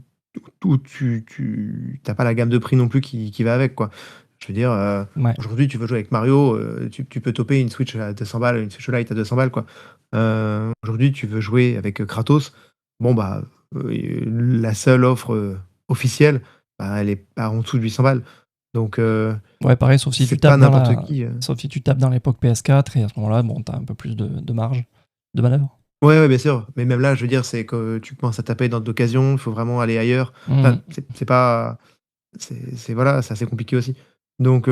pas la gamme de prix non plus qui va avec, quoi. Je veux dire,
Ouais.
aujourd'hui, tu veux jouer avec Mario, tu peux toper une Switch à 200 balles, une Switch Lite à 200 balles, quoi. Aujourd'hui, tu veux jouer avec, Kratos, bon, bah, la seule offre, officielle, bah, elle est pas en dessous de 800 balles. Donc,
Ouais, pareil, sauf si tu
c'est pas
tapes dans
n'importe
la.
qui,
Sauf si tu tapes dans l'époque PS4 et à ce moment-là, bon, t'as un peu plus de marge, de manœuvre.
Ouais, ouais, bien sûr, mais même là, je veux dire, c'est que tu commences à taper dans d'occasion, il faut vraiment aller ailleurs. Enfin,
Mhm.
c'est pas c'est voilà, c'est assez compliqué aussi. Donc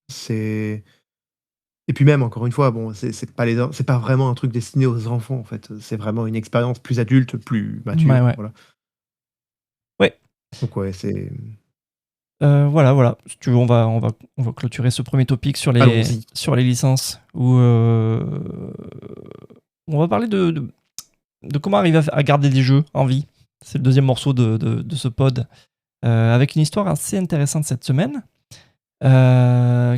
c'est et puis même, encore une fois, bon, c'est pas vraiment un truc destiné aux enfants, en fait. C'est vraiment une expérience plus adulte, plus
Ouais,
mature,
ouais.
voilà.
Ouais.
Donc ouais, c'est
Voilà, voilà. Si tu veux, on va clôturer ce premier topic
allons-y.
sur les licences où on va parler de comment arriver à garder des jeux en vie. C'est le deuxième morceau de ce pod. Avec une histoire assez intéressante cette semaine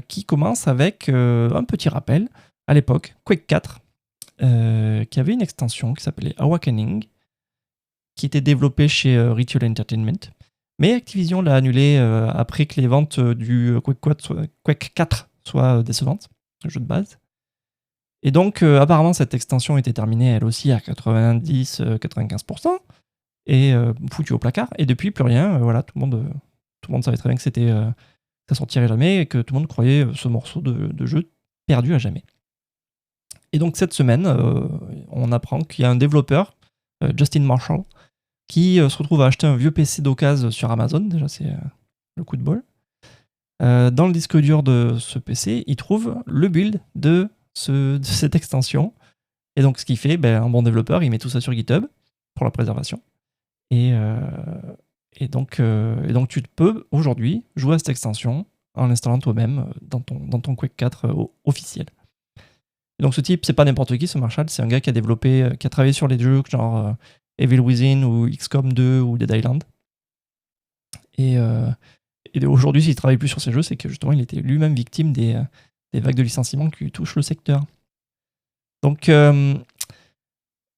qui commence avec un petit rappel. À l'époque, Quake 4, qui avait une extension qui s'appelait Awakening, qui était développée chez Ritual Entertainment. Mais Activision l'a annulé après que les ventes du Quake 4 soient décevantes, le jeu de base. Et donc, apparemment, cette extension était terminée elle aussi à 90-95%, et foutue au placard. Et depuis, plus rien. Voilà, tout le monde savait très bien que ça sortirait jamais et que tout le monde croyait ce morceau de jeu perdu à jamais. Et donc, cette semaine, on apprend qu'il y a un développeur, Justin Marshall, qui se retrouve à acheter un vieux PC d'occasion sur Amazon. Déjà, c'est le coup de bol. Dans le disque dur de ce PC, il trouve le build de cette extension. Et donc, ce qu'il fait, un bon développeur, il met tout ça sur GitHub pour la préservation. Et donc, tu peux aujourd'hui jouer à cette extension en l'installant toi-même dans ton Quake 4 officiel. Et donc, ce type, c'est pas n'importe qui, ce Marshall, c'est un gars qui a développé, qui a travaillé sur les jeux genre Evil Within ou XCOM 2 ou Dead Island. Et aujourd'hui, s'il travaille plus sur ces jeux, c'est que justement, il était lui-même victime des vagues de licenciements qui touchent le secteur. Donc,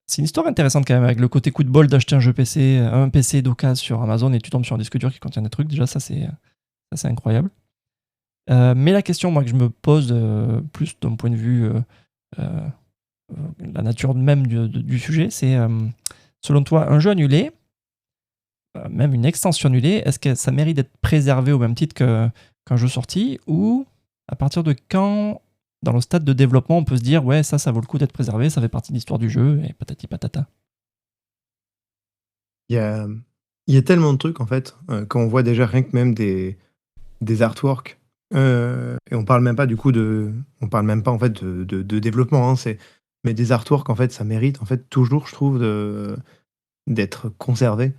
c'est une histoire intéressante quand même, avec le côté coup de bol d'acheter un PC d'occasion sur Amazon et tu tombes sur un disque dur qui contient des trucs. Déjà, ça, c'est incroyable. Mais la question, moi, que je me pose plus d'un point de vue la nature même du sujet, c'est selon toi, un jeu annulé, même une extension annulée, est-ce que ça mérite d'être préservé au même titre qu'un jeu sorti, ou à partir de quand, dans le stade de développement, on peut se dire ouais, ça vaut le coup d'être préservé, ça fait partie de l'histoire du jeu, et patati patata.
Il y a il y a tellement de trucs, en fait, quand on voit déjà rien que même des artworks, et on parle même pas, en fait, de développement, hein, mais des artworks, en fait, ça mérite, en fait, toujours, je trouve, d'être conservé.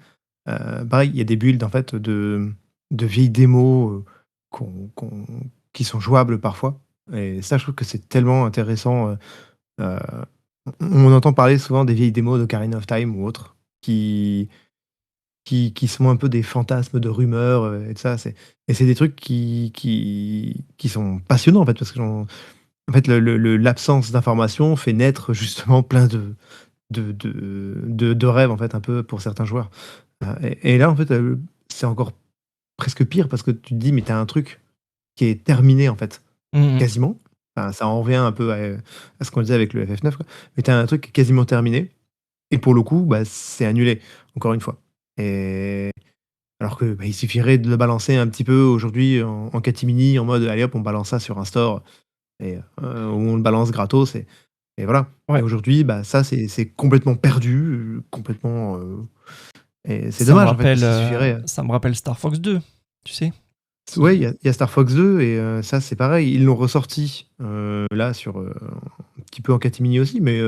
Pareil, il y a des builds, en fait, de vieilles démos, qui sont jouables parfois, et ça, je trouve que c'est tellement intéressant. Heu, on entend parler souvent des vieilles démos d'Ocarina of Time ou autres qui sont un peu des fantasmes de rumeurs, et de ça, c'est des trucs qui sont passionnants, en fait, parce que en fait, l'absence d'information fait naître justement plein de rêves, en fait, un peu pour certains joueurs. Et là, en fait, c'est encore presque pire parce que tu te dis: «Mais tu as un truc qui est terminé, en fait,
Mhm.
quasiment». Enfin, ça en revient un peu à ce qu'on disait avec le FF9, quoi. Mais tu as un truc qui est quasiment terminé et pour le coup, bah, c'est annulé, encore une fois. Et alors que, bah, il suffirait de le balancer un petit peu aujourd'hui en catimini, en mode: «Allez hop, on balance ça sur un store et où on le balance gratos», et voilà. Et
Ouais.
aujourd'hui, bah, ça, c'est complètement perdu, complètement, Et c'est
Ça me
dommage, en fait, parce
rappelle,
qu'il suffirait.
ça me rappelle Star Fox 2, tu sais?
Ouais, il y a Star Fox 2 et ça, c'est pareil. Ils l'ont ressorti là sur un petit peu en catimini aussi, mais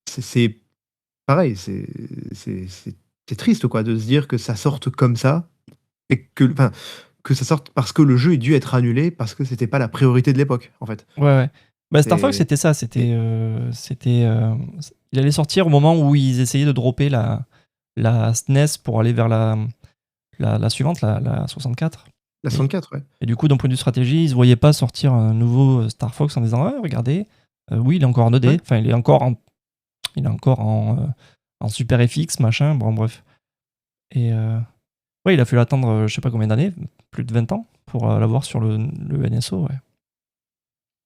c'est pareil. C'est triste, quoi, de se dire que ça sorte comme ça et que ça sorte parce que le jeu ait dû être annulé parce que c'était pas la priorité de l'époque, en fait.
Ouais, ouais. Bah, Star Fox,
Et,
c'était ça.
et-
Il allait sortir au moment où ils essayaient de dropper la SNES pour aller vers la suivante, la 64.
la
Et,
64, ouais.
et du coup, d'un point de vue stratégie, ils ne se voyaient pas sortir un nouveau Star Fox en disant: ah, regardez, oui, il est encore en 2D.
Ouais.
Enfin, il est encore en Super FX, machin. Bon, bref. Et ouais, il a fallu attendre, je sais pas combien d'années, plus de 20 ans, pour l'avoir sur le NSO. Ouais.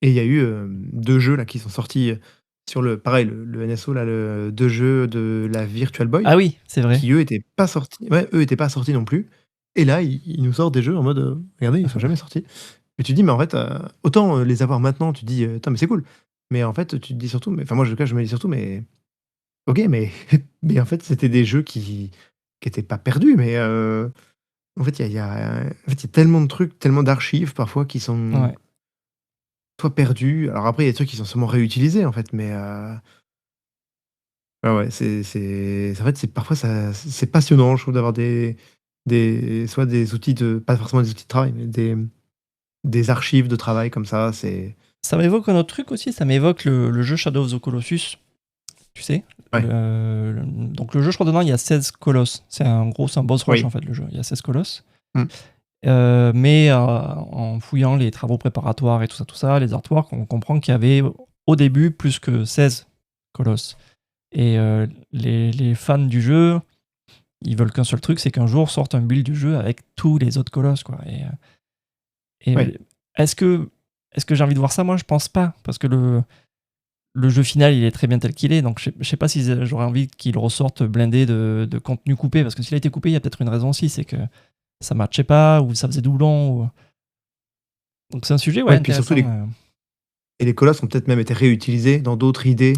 Et il y a eu 2 jeux là qui sont sortis sur pareil, le NSO, là, 2 jeux de la Virtual Boy
Ah oui, c'est vrai.
qui, eux, étaient pas sortis. Ouais, eux étaient pas sortis non plus. Et là, ils nous sortent des jeux en mode regardez, ils sont jamais sortis. Et tu te dis, mais en fait, autant les avoir maintenant, tu te dis, attends, mais c'est cool. Mais en fait, tu te dis surtout, enfin, moi, en tout cas, je me dis surtout, mais ok, mais, mais en fait, c'était des jeux qui étaient pas perdus, mais en fait, il y a tellement de trucs, tellement d'archives parfois qui sont
Ouais.
soit perdus. Alors après, il y a des trucs qui sont sûrement réutilisés, en fait, mais ouais, en fait, parfois, c'est passionnant, je trouve, d'avoir soit des outils pas forcément des outils de travail, mais des archives de travail comme ça.
Ça m'évoque un autre truc aussi, ça m'évoque le jeu Shadow of the Colossus, tu sais.
Ouais.
Donc le jeu, je crois, dedans, il y a 16 colosses. C'est un boss rush,
Oui.
en fait, le jeu. Il y a 16 colosses.
Mm.
Mais en fouillant les travaux préparatoires et tout ça, les artworks, on comprend qu'il y avait au début plus que 16 colosses. Et les fans du jeu, ils veulent qu'un seul truc, c'est qu'un jour sorte un build du jeu avec tous les autres colosses, quoi. Et
Ouais.
est-ce que, est-ce que j'ai envie de voir ça? Moi, je pense pas, parce que le jeu final, il est très bien tel qu'il est, donc je sais pas si j'aurais envie qu'il ressorte blindé de contenu coupé, parce que s'il a été coupé, il y a peut-être une raison aussi, c'est que ça matchait pas, ou ça faisait doublon. Donc c'est un sujet, ouais,
Ouais, puis surtout,
intéressant.
les colosses ont peut-être même été réutilisés dans d'autres idées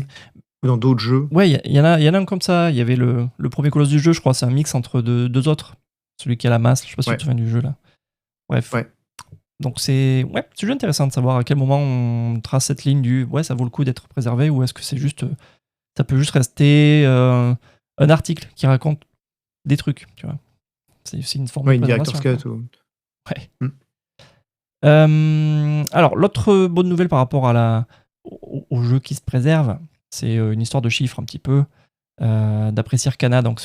ou dans d'autres jeux.
Ouais, il y en a un comme ça. Il y avait le premier colosse du jeu, je crois, c'est un mix entre deux autres. Celui qui a la masse, je sais pas si tu
Ouais.
te souviens du jeu là. Bref.
Ouais.
Donc c'est sujet intéressant de savoir à quel moment on trace cette ligne du ouais, ça vaut le coup d'être préservé, ou est-ce que c'est juste ça peut juste rester un article qui raconte des trucs, tu vois. C'est aussi une forme de
Ouais, une director's
préservation,
cut
quoi.
ou.
Ouais.
Mm.
Alors, l'autre bonne nouvelle par rapport au jeu qui se préserve, c'est une histoire de chiffres un petit peu. D'après Circana, donc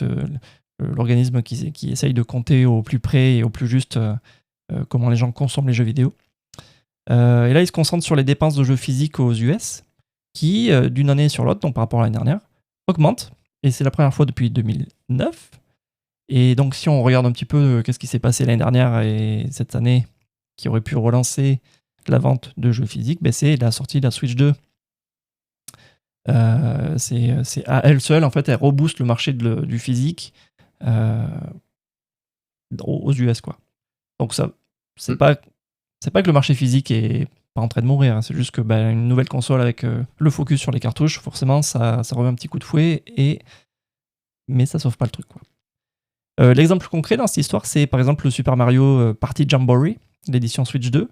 l'organisme qui essaye de compter au plus près et au plus juste comment les gens consomment les jeux vidéo. Et là, il se concentre sur les dépenses de jeux physiques aux US, qui, d'une année sur l'autre, donc par rapport à l'année dernière, augmentent. Et c'est la première fois depuis 2009. Et donc, si on regarde un petit peu qu'est-ce qui s'est passé l'année dernière et cette année, qui aurait pu relancer la vente de jeux physiques, ben c'est la sortie de la Switch 2. C'est à elle seule, en fait, elle rebooste le marché du physique euh, aux US, quoi. Donc ça, c'est
Mm.
pas que le marché physique est pas en train de mourir, hein, c'est juste que une nouvelle console avec le focus sur les cartouches, forcément, ça remet un petit coup de fouet, mais ça sauve pas le truc, quoi. L'exemple concret dans cette histoire, c'est par exemple le Super Mario Party Jamboree, l'édition Switch 2,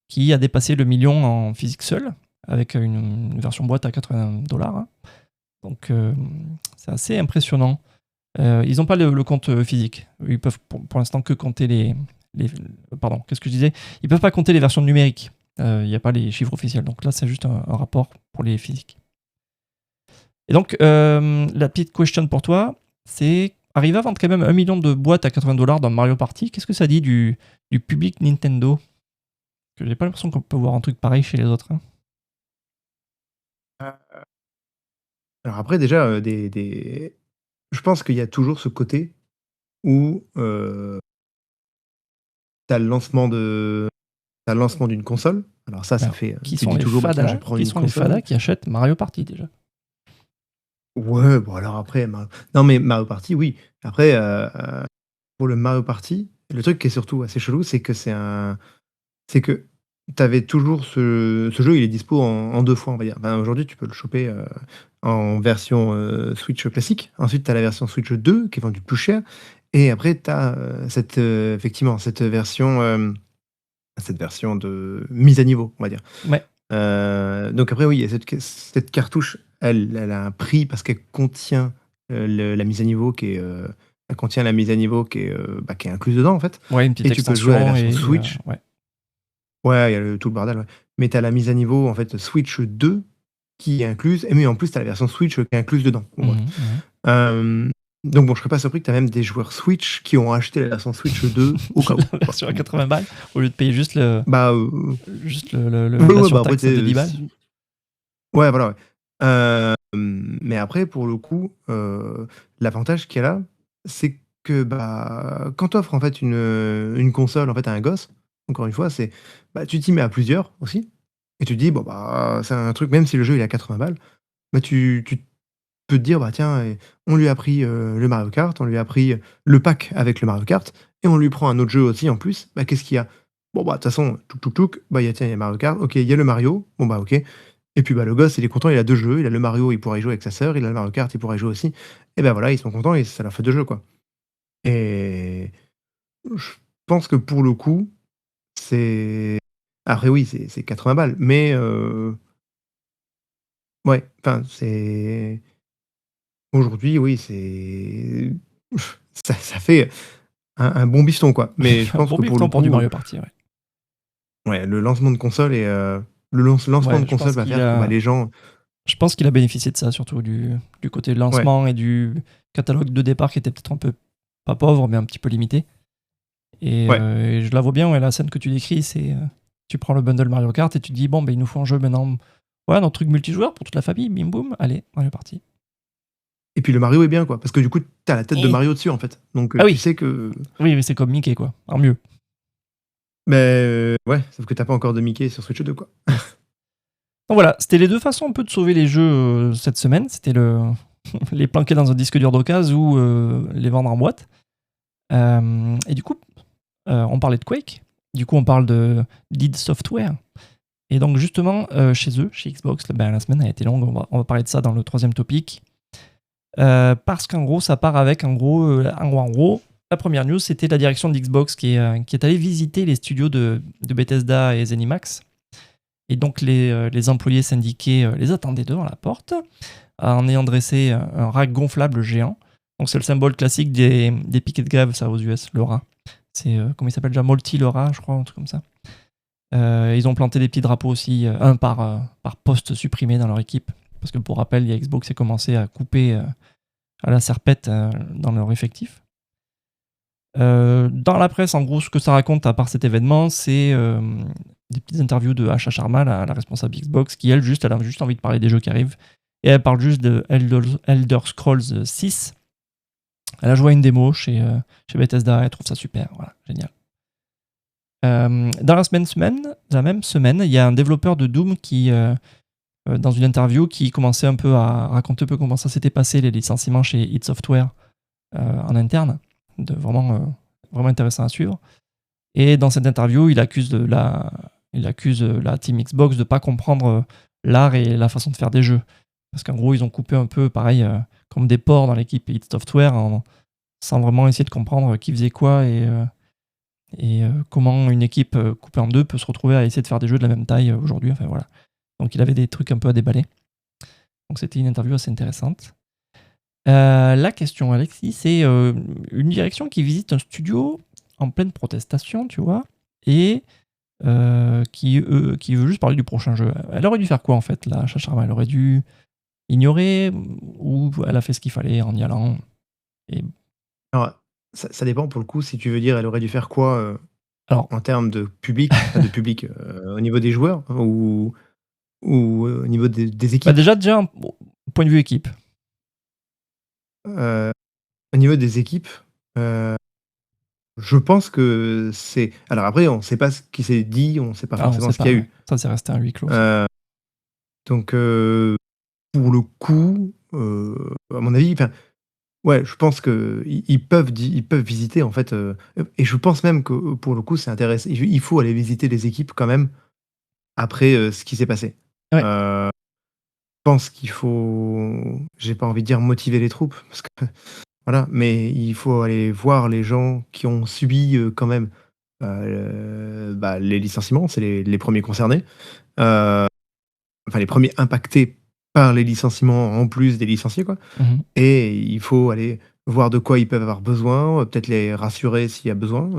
qui a dépassé le million en physique seul, avec une version boîte à $80. Hein. Donc c'est assez impressionnant. Ils n'ont pas le compte physique. Ils peuvent pour l'instant que compter pardon, qu'est-ce que je disais? Ils peuvent pas compter les versions numériques. Il n'y a pas les chiffres officiels. Donc là, c'est juste un rapport pour les physiques. Et donc, la petite question pour toi, c'est arriver à vendre quand même 1 million de boîtes à $80 dans Mario Party. Qu'est-ce que ça dit du public Nintendo? Que j'ai pas l'impression qu'on peut voir un truc pareil chez les autres. Hein.
Alors après, déjà, je pense qu'il y a toujours ce côté où t'as le lancement d'une console. Alors ça
Alors,
fait.
qui
Tu
sont
dis
les
toujours, bah, tiens, je
fadas
vais prendre une console.
qui achètent Mario Party déjà?
Ouais, bon alors après, non mais Mario Party, oui. Après, pour le Mario Party, le truc qui est surtout assez chelou, c'est que t'avais toujours ce jeu, il est dispo en 2 fois, on va dire. Ben, aujourd'hui, tu peux le choper, en version, Switch classique. Ensuite, tu as la version Switch 2 qui est vendue plus cher et après tu as, effectivement, cette version de mise à niveau, on va dire.
Ouais.
Donc après, oui, il y a cette cartouche, elle a un prix parce qu'elle contient, la mise à niveau qui est, elle contient la mise à niveau qui est incluse dedans, en fait
Ouais, une petite
et tu peux jouer à la
extension
version
et
Switch.
ouais.
Ouais, il y a tout le bordel, ouais. Mais tu as la mise à niveau, en fait, Switch 2 qui est incluse et mais en plus, tu as la version Switch, qui est incluse dedans. Bon bref.
Mmh mh.
Donc bon, je serais pas surpris que tu as même des joueurs Switch qui ont acheté la version Switch 2 au cas où,
La
quoi.
version à 80 balles au lieu de payer juste le
Bah,
juste le
ouais,
la
ouais, bah, après,
surtaxe de 10 balles.
ouais, voilà, ouais. Mais après, pour le coup, l'avantage qu'il y a là, c'est que, bah, quand tu offres, en fait, une console, en fait, à un gosse, encore une fois, bah, tu t'y mets à plusieurs aussi et tu te dis: «Bon, bah, c'est un truc», même si le jeu, il est à 80 balles, bah, tu peux te dire: «Bah, tiens, on lui a pris, le Mario Kart, on lui a pris le pack avec le Mario Kart et on lui prend un autre jeu aussi en plus». Bah, qu'est-ce qu'il y a? Bon, bah, de toute façon, touc, touc, touc, bah, il y a Mario Kart, OK, il y a le Mario, bon, bah, OK. Et puis, bah, le gosse, il est content, il a 2 jeux, il a le Mario, il pourra y jouer avec sa sœur, il a le Mario Kart, il pourra y jouer aussi. Et ben voilà, ils sont contents et ça leur fait 2 jeux, quoi. Et je pense que pour le coup, c'est après oui, c'est 80 balles, mais ouais, enfin, c'est aujourd'hui, oui, ça fait un bon biston, quoi. Mais je
Un
pense
bon
que pour le
bifton pour du
coup,
Mario Party, ouais.
ouais, le lancement de console et lancement
Ouais,
de console va faire que, bah, les gens
je pense qu'il a bénéficié de ça, surtout du côté
ouais,
lancement et du catalogue de départ qui était peut-être un peu, pas pauvre, mais un petit peu limité.
ouais.
Et je la vois bien, ouais, la scène que tu décris, c'est tu prends le bundle Mario Kart et tu te dis, bon, ben, il nous faut un jeu maintenant. Ouais, notre truc multijoueur pour toute la famille, bim boum, allez, Mario Party.
Et puis le Mario est bien, quoi, parce que du coup, tu as la tête de
Et...
Mario dessus, en fait. Donc
Ah
tu
oui,
sais que
oui, mais c'est comme Mickey, quoi, en mieux.
mais ouais, sauf que tu as pas encore de Mickey sur Switch 2, quoi.
Yes. Donc voilà, c'était les deux façons un peu de sauver les jeux cette semaine. C'était les planquer dans un disque dur d'occasion ou les vendre en boîte. Et du coup, on parlait de Quake. Du coup, on parle de d'id Software. Et donc, justement, chez eux, chez Xbox, ben, la semaine a été longue. On va parler de ça dans le troisième topic. Parce qu'en gros, ça part avec, en gros, la première news, c'était la direction de Xbox qui est allée visiter les studios de Bethesda et ZeniMax. Et donc, les employés syndiqués les attendaient devant la porte, en ayant dressé un rack gonflable géant. Donc, c'est le symbole classique des pickets gaves, ça, aux US, le rat. C'est, comment il s'appelle déjà, Molty le rat, je crois, un truc comme ça. Ils ont planté des petits drapeaux aussi, un par poste supprimé dans leur équipe. Parce que pour rappel, il y a Xbox qui a commencé à couper à la serpette dans leur effectif. Dans la presse, en gros, ce que ça raconte à part cet événement, c'est des petites interviews de Asha Sharma, la responsable Xbox, qui elle a juste envie de parler des jeux qui arrivent. Et elle parle juste de Elder Scrolls 6. Elle a joué à une démo chez Bethesda, elle trouve ça super, voilà, génial. Dans la même semaine, il y a un développeur de Doom qui, dans une interview, qui commençait un peu à raconter un peu comment ça s'était passé, les licenciements chez id Software en interne. Vraiment intéressant à suivre. Et dans cette interview, il accuse la team Xbox de pas comprendre l'art et la façon de faire des jeux. Parce qu'en gros, ils ont coupé un peu, pareil, comme des porcs dans l'équipe id Software, sans vraiment essayer de comprendre qui faisait quoi et comment une équipe coupée en deux peut se retrouver à essayer de faire des jeux de la même taille aujourd'hui. Enfin voilà. Donc il avait des trucs un peu à déballer. Donc c'était une interview assez intéressante. La question, Alexis, c'est une direction qui visite un studio en pleine protestation, tu vois, et qui veut juste parler du prochain jeu. Elle aurait dû faire quoi en fait, la Chacharma? Elle aurait dû ignorer ou elle a fait ce qu'il fallait en y allant et...
Alors, ça dépend pour le coup, si tu veux dire, elle aurait dû faire quoi,
Alors,
en termes de public, enfin de public, au niveau des joueurs ou au niveau des
bah
équipes?
déjà, point de vue équipe.
Heu, Au niveau des équipes, heu, je pense que c'est alors après, on ne sait pas ce qui s'est dit, on ne sait pas
Ah, on
forcément
sait
ce qu'il y
pas,
a
ouais.
eu.
Ça, c'est resté un huis clos, ça.
Heu, donc pour le coup, à mon avis, enfin, ouais, je pense qu'ils peuvent visiter en fait, et je pense même que, pour le coup, c'est intéressant. Il faut aller visiter les équipes quand même, après ce qui s'est passé.
Ouais.
Je pense qu'il faut, j'ai pas envie de dire motiver les troupes, parce que voilà, mais il faut aller voir les gens qui ont subi quand même les licenciements, c'est les premiers concernés. Euh, enfin, les premiers impactés par les licenciements en plus des licenciés, quoi.
Mhm.
Et il faut aller voir de quoi ils peuvent avoir besoin, peut-être les rassurer s'il y a besoin.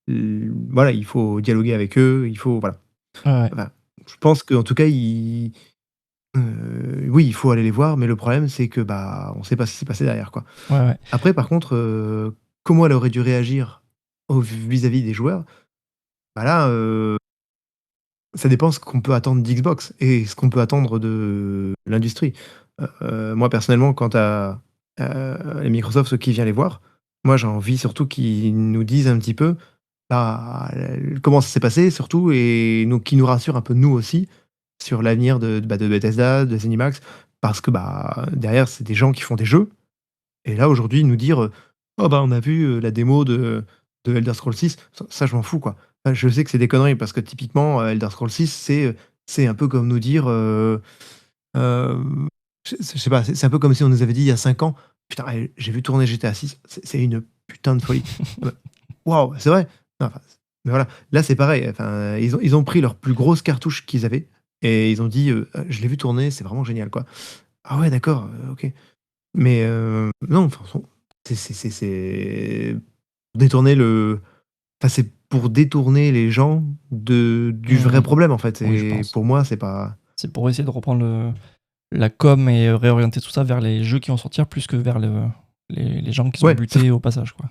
Voilà, il faut dialoguer avec eux, il faut, voilà.
Ouais, ouais.
Enfin, je pense qu'en tout cas, oui, il faut aller les voir, mais le problème, c'est que bah, on sait pas ce qui s'est passé derrière, quoi.
Ouais, ouais.
Après, par contre, comment elle aurait dû réagir vis-à-vis des joueurs? Bah là, ça dépend ce qu'on peut attendre d'Xbox et ce qu'on peut attendre de l'industrie. Moi, personnellement, quant à les Microsoft, ceux qui viennent les voir, moi, j'ai envie surtout qu'ils nous disent un petit peu, bah, comment ça s'est passé surtout et nous qui nous rassurent un peu nous aussi sur l'avenir de Bethesda, de ZeniMax, parce que, bah, derrière, c'est des gens qui font des jeux et là, aujourd'hui, nous dire, «Oh bah, on a vu, la démo de Elder Scrolls 6», ça je m'en fous, quoi. Je sais que c'est des conneries parce que typiquement, Elder Scrolls 6, c'est un peu comme nous dire, hem, je sais pas, c'est un peu comme si on nous avait dit il y a 5 ans: «Putain, j'ai vu tourner GTA 6, c'est une putain de folie». Ah bah, waouh, c'est vrai. Non, enfin, mais voilà, là, c'est pareil, enfin, ils ont pris leur plus grosse cartouche qu'ils avaient et ils ont dit, «Je l'ai vu tourner, c'est vraiment génial, quoi». Ah ouais, d'accord, OK. Mais non, enfin, c'est détourner le enfin, c'est pour détourner les gens du vrai
Mhm.
problème, en fait
Oui, je
et
pense.
pour moi, c'est pas
C'est pour essayer de reprendre la com et réorienter tout ça vers les jeux qui vont sortir plus que vers les gens qui sont
ouais, sauf
butés au passage, quoi.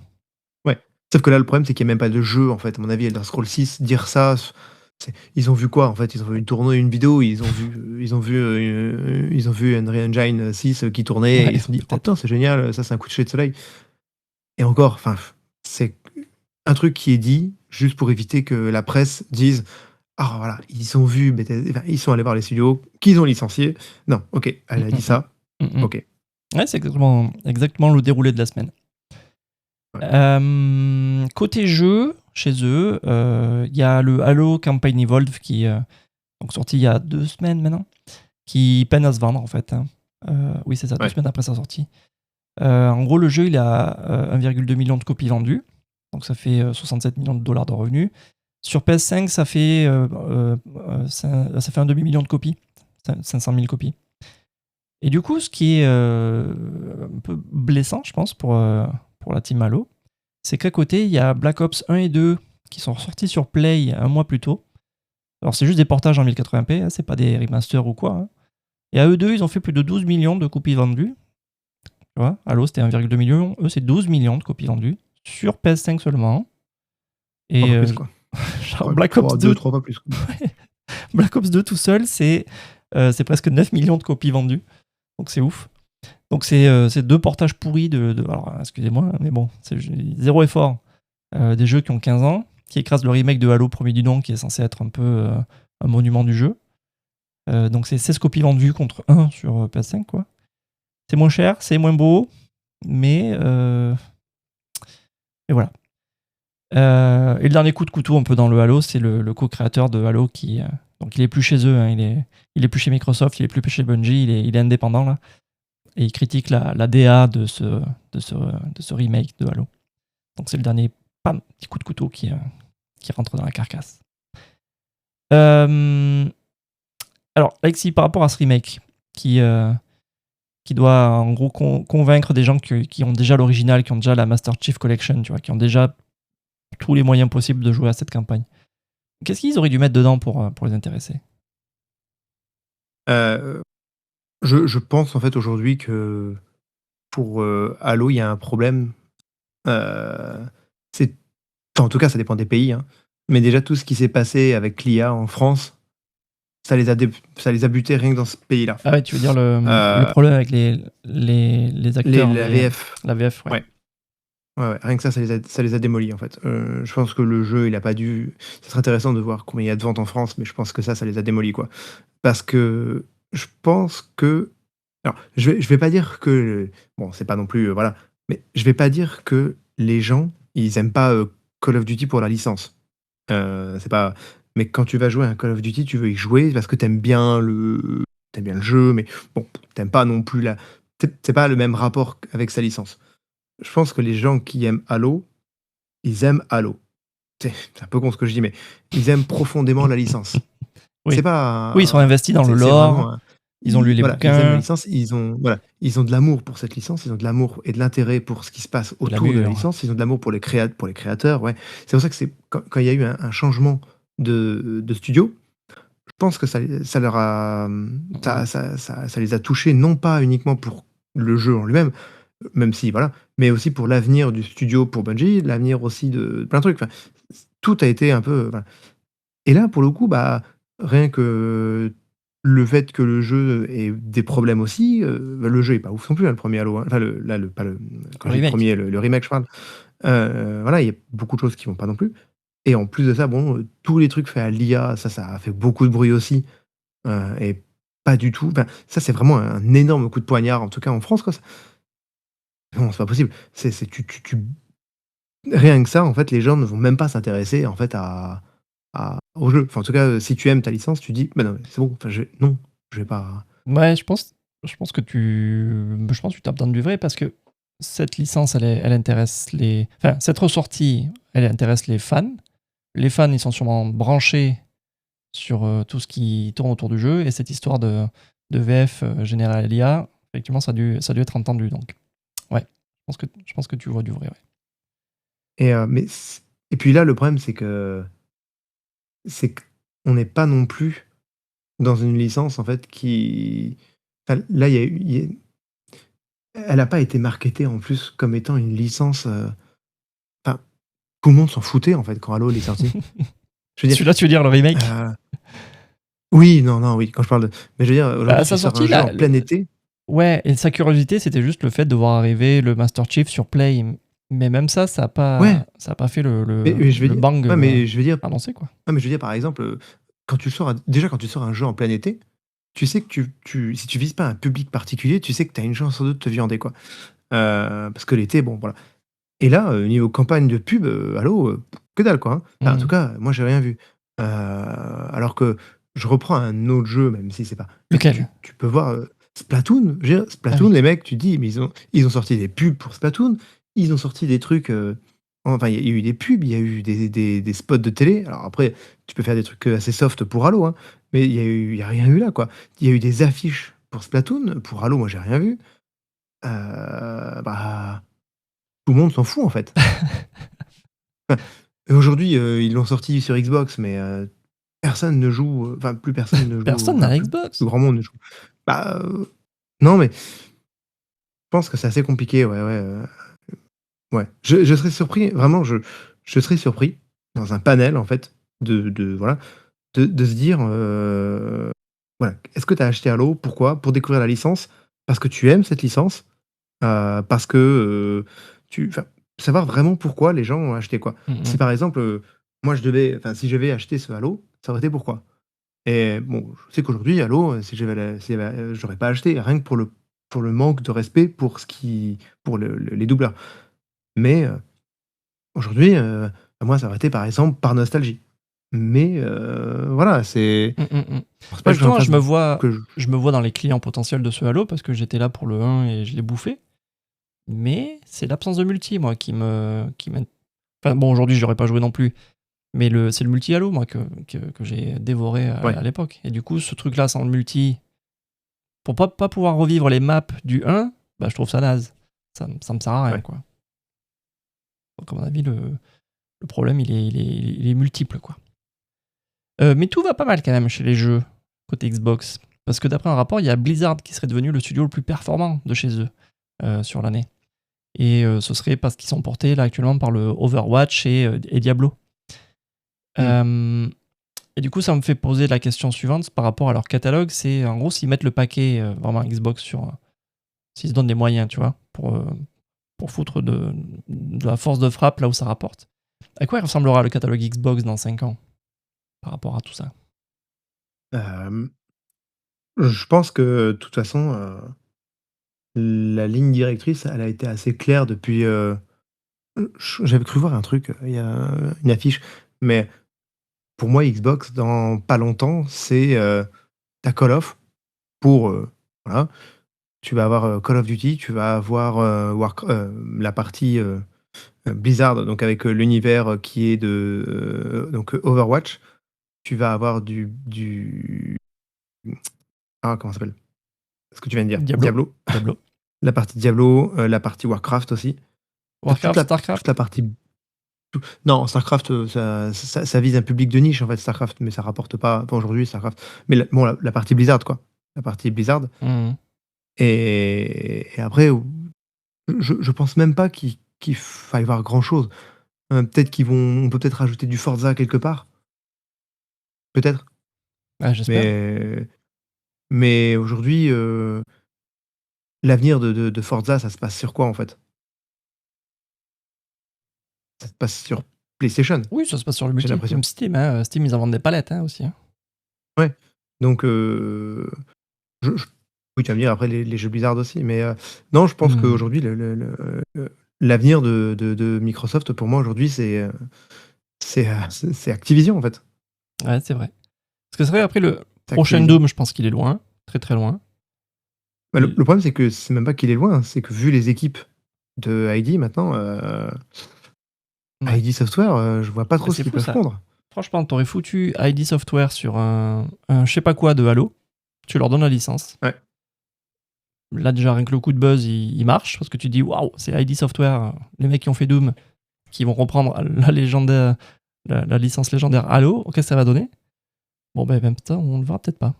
ouais, sauf que là, le problème, c'est qu'il y a même pas de jeu, en fait. À mon avis, Elder Scrolls 6, dire ça, c'est ils ont vu quoi, en fait? Ils ont vu une vidéo, ils ont vu Unreal Engine 6 qui tournait et
Ouais,
ils se sont dit: «Oh
peut-être.
putain, c'est génial, ça, c'est un coup de coucher de soleil» et encore, enfin, c'est un truc qui est dit juste pour éviter que la presse dise: «Ah voilà, ils ont vu enfin, ils sont allés voir les studios qu'ils ont licenciés». Non, OK, elle
Mm,
a dit
mm,
ça,
mm. Mm, mm.
OK.
Ouais, c'est exactement le déroulé de la semaine.
Ouais.
Côté jeu, chez eux, il y a le Halo Campaign Evolved qui donc sorti il y a 2 semaines maintenant, qui peine à se vendre en fait, hein. Oui, c'est ça, 2
Ouais.
semaines après sa sortie. En gros, le jeu, il a 1,2 million de copies vendues, donc ça fait 67 millions de dollars de revenus. Sur PS5, ça fait un demi-million de copies, 500 000 copies. Et du coup, ce qui est un peu blessant, je pense, pour la team Halo, c'est qu'à côté, il y a Black Ops 1 et 2 qui sont sortis sur Play un mois plus tôt. Alors, c'est juste des portages en 1080p, hein, c'est pas des remasters ou quoi, hein. Et à eux deux, ils ont fait plus de 12 millions de copies vendues. Tu vois, Halo, c'était 1,2 million. Eux, c'est 12 millions de copies vendues sur PS5 seulement.
3
Et
fois plus, quoi.
genre
Ouais,
Black Ops 2,
3 fois plus, quoi.
Black Ops 2 tout seul, c'est presque 9 millions de copies vendues. Donc, c'est ouf. Donc c'est deux portages pourris alors excusez-moi, mais bon, c'est zéro effort. Des jeux qui ont 15 ans, qui écrasent le remake de Halo premier du nom, qui est censé être un peu un monument du jeu. Donc c'est 16 copies vendues contre 1 sur PS5, quoi. C'est moins cher, c'est moins beau, mais et voilà. Et le dernier coup de couteau un peu dans le Halo, c'est le co-créateur de Halo qui donc il est plus chez eux, hein, il est plus chez Microsoft, il est plus chez Bungie, il est indépendant là. Et il critique la DA de ce remake de Halo. Donc c'est le dernier petit coup de couteau qui rentre dans la carcasse. Alors, Alexis, par rapport à ce remake, qui doit en gros convaincre des gens qui ont déjà l'original, qui ont déjà la Master Chief Collection, tu vois, qui ont déjà tous les moyens possibles de jouer à cette campagne. Qu'est-ce qu'ils auraient dû mettre dedans pour les intéresser?
Heu, je pense, en fait, aujourd'hui que pour, Halo, il y a un problème, heu, c'est enfin, en tout cas, ça dépend des pays, hein, mais déjà tout ce qui s'est passé avec l'IA en France, ça les a butés rien que dans ce pays-là.
Ah ouais, tu veux dire le
Heu,
problème avec les acteurs,
la VF,
la VF, ouais.
ouais. Ouais, ouais, rien que ça les a démolis, en fait. Je pense que le jeu, il a pas dû ça serait intéressant de voir combien il y a de ventes en France, mais je pense que ça les a démolis, quoi. Parce que je pense que alors je vais pas dire que bon, c'est pas non plus, voilà, mais je vais pas dire que les gens, ils aiment pas, Call of Duty pour la licence. C'est pas Mais quand tu vas jouer à un Call of Duty, tu veux y jouer parce que t'aimes bien le jeu, mais bon, t'aimes pas non plus la c'est pas le même rapport avec sa licence. Je pense que les gens qui aiment Halo, ils aiment Halo. C'est un peu con ce que je dis, mais ils aiment profondément la licence. C'est
Oui. Oui, ils sont
pas
investis dans le
c'est
lore,
vraiment un
ils ont lu les
voilà, ils aiment la
bouquins,
licence, ils ont de l'amour pour cette licence, ils ont de l'amour et de l'intérêt pour ce qui se passe
de la
autour de la
mûre.
licence, ils ont de l'amour pour les créateurs, ouais. C'est pour ça que c'est quand il y a eu un changement de studio, je pense que ça leur a,
Mhm.
ça les a touchés, non pas uniquement pour le jeu en lui-même, même si voilà, mais aussi pour l'avenir du studio pour Bungie, l'avenir aussi de plein de trucs. Enfin, tout a été un peu, voilà. Et là, pour le coup, bah, rien que le fait que le jeu ait des problèmes aussi, bah, le jeu est pas ouf non plus, hein, le premier Halo, hein. Enfin, pas le quand
Le
je dis le
remake.
premier, le remake, je parle. Voilà, il y a beaucoup de choses qui vont pas non plus. Et en plus de ça, bon, tous les trucs faits à l'IA, ça a fait beaucoup de bruit aussi, et pas du tout, enfin, ça, c'est vraiment un énorme coup de poignard, en tout cas en France, quoi. Non, c'est pas possible. C'est tu rien que ça, en fait, les gens ne vont même pas s'intéresser, en fait, au jeu. Enfin, en tout cas, si tu aimes ta licence, tu dis: «Bah, non, mais c'est bon, enfin, non, je vais pas».
Ouais, je pense que tu tapes dans du vrai parce que cette licence, elle intéresse les. Enfin, cette ressortie, elle intéresse les fans. Les fans, ils sont sûrement branchés sur tout ce qui tourne autour du jeu et cette histoire de VF générée à l'IA, effectivement, ça a dû être entendu. Donc, ouais, je pense que tu vois du vrai. Ouais.
Mais et puis là, le problème, c'est qu'on n'est pas non plus dans une licence, en fait, qui enfin, là, il y a elle a pas été marketée, en plus, comme étant une licence, enfin, tout le monde s'en foutait, en fait, quand Halo il est sorti. Je veux dire,
Celui-là, tu veux dire le remake.
heu oui, non, non, oui, quand je parle de mais je veux dire,
Bah, à
aujourd'hui, tu
sa
sors un
sortie,
jeu
là,
en plein été.
ouais, et sa curiosité, c'était juste le fait de voir arriver le Master Chief sur Play. Mais même ça,
Ouais,
ça a pas fait le,
mais
le,
mais je veux
le
dire
bang
ouais, mais je veux dire
annoncé, quoi.
ouais, mais je veux dire, par exemple, quand tu sors un jeu en plein été, tu sais que si tu vises pas un public particulier, tu sais que tu as une chance sur 2 de te viander, quoi. Parce que l'été, bon, voilà. Et là, niveau campagne de pub, Halo, que dalle, quoi, hein. Enfin, en tout
Mhm.
cas, moi, j'ai rien vu. Alors que je reprends un autre jeu, même si c'est pas
Lequel?
tu peux voir, Splatoon, je veux dire,
Ah
Splatoon,
oui.
les mecs, tu te dis: «Mais ils ont sorti des pubs pour Splatoon, ils ont sorti des trucs, enfin, il y a eu des pubs, il y a eu des spots de télé». Alors après, tu peux faire des trucs, assez soft pour Halo, hein, mais il y a rien eu là, quoi. Il y a eu des affiches pour Splatoon, pour Halo, moi, j'ai rien vu. Bah, tout le monde s'en fout, en fait. Et aujourd'hui, ils l'ont sorti sur Xbox, mais personne ne joue, enfin, plus personne ne joue,
Personne
enfin,
n'a
plus
Xbox.
grand monde ne joue. Bah, non, mais je pense que c'est assez compliqué, ouais, ouais, ouais. Je serais surpris, vraiment, je serais surpris dans un panel, en fait, voilà, de se dire, voilà: «Est-ce que tu as acheté Halo? Pourquoi? Pour découvrir la licence? Parce que tu aimes cette licence? Parce que, enfin, savoir vraiment pourquoi les gens ont acheté, quoi. Si
Mhm.
par exemple, moi si j'avais acheté ce Halo, ça aurait été pourquoi? Et bon, je sais qu'aujourd'hui Halo, j'aurais pas acheté, rien que pour le manque de respect pour les doubleurs. Mais, aujourd'hui, moi ça aurait été par exemple par nostalgie. Mais, voilà,
Mhm, mhm.
c'est
Bah,
pas que j'en
justement,
fasse que je
je me vois dans les clients potentiels de ce Halo parce que j'étais là pour le 1 et je l'ai bouffé. Mais c'est l'absence de multi, moi, Enfin, bon, aujourd'hui, je n'aurais pas joué non plus. Mais c'est le multi Halo, moi, que j'ai dévoré
ouais,
à l'époque. Et du coup, ce truc-là, sans le multi, pour pas pouvoir revivre les maps du 1, bah, je trouve ça naze. Ça me sert à rien,
ouais.
quoi. Donc, à mon avis, le problème, il est multiple, quoi. Mais tout va pas mal, quand même, chez les jeux, côté Xbox. Parce que d'après un rapport, il y a Blizzard qui serait devenu le studio le plus performant de chez eux sur l'année. Et ce serait parce qu'ils sont portés, là, actuellement, par le Overwatch et Diablo.
Mmh.
Euh, Et du coup, ça me fait poser la question suivante par rapport à leur catalogue. C'est en gros s'ils mettent le paquet vraiment Xbox sur. S'ils se donnent des moyens, tu vois, pour foutre de la force de frappe là où ça rapporte. À quoi il ressemblera le catalogue Xbox dans 5 ans par rapport à tout ça?
Hem, je pense que de toute façon, la ligne directrice, elle a été assez claire depuis, j'avais cru voir un truc, il y a une affiche, mais pour moi, Xbox, dans pas longtemps, c'est ta Call of pour. Voilà. Tu vas avoir Call of Duty, tu vas avoir la partie Blizzard, donc avec l'univers qui est de donc Overwatch. Tu vas avoir ah, comment ça s'appelle? Ce que tu viens de dire,
Diablo.
Diablo.
Diablo.
La partie Diablo, la partie Warcraft aussi.
Warcraft,
toute
Starcraft.
la partie. Non, Starcraft, ça vise un public de niche en fait, Starcraft, mais ça rapporte pas. Enfin, aujourd'hui, Starcraft. Mais bon, la partie Blizzard, quoi. La partie Blizzard.
Mhm.
Et après, je pense même pas qu'il faille voir grand chose. Peut-être on peut peut-être rajouter du Forza quelque part. Peut-être.
Ouais, j'espère.
Mais aujourd'hui, l'avenir de Forza, ça se passe sur quoi en fait? Ça se passe sur PlayStation,
Oui, ça se passe sur le
j'ai
multi.
l'impression.
Même Steam, hein. Steam, ils en vendent des palettes hein, aussi. Hein.
Ouais. Donc, oui, tu vas me dire après les jeux Blizzard aussi, mais non, je pense
Mhm.
qu'aujourd'hui, l'avenir de Microsoft, pour moi, aujourd'hui, c'est Activision, en fait.
Ouais, c'est vrai. Parce que c'est vrai, après, le
C'est
prochain
Activision.
Doom, je pense qu'il est loin. Très, très loin.
Bah, le problème, c'est que c'est même pas qu'il est loin, c'est que vu les équipes de ID maintenant,
Ouais.
ID Software, je vois pas trop
Mais
ce
c'est
qu'ils
fou,
peuvent
ça.
pondre.
Franchement, t'aurais foutu ID Software sur un je sais pas quoi de Halo. Tu leur donnes la licence.
Ouais.
Là, déjà, rien que le coup de buzz, il marche. Parce que tu dis, waouh, c'est ID Software, les mecs qui ont fait Doom, qui vont reprendre la licence légendaire Halo. Qu'est-ce que ça va donner? Bon, ben, même temps, on le verra peut-être pas.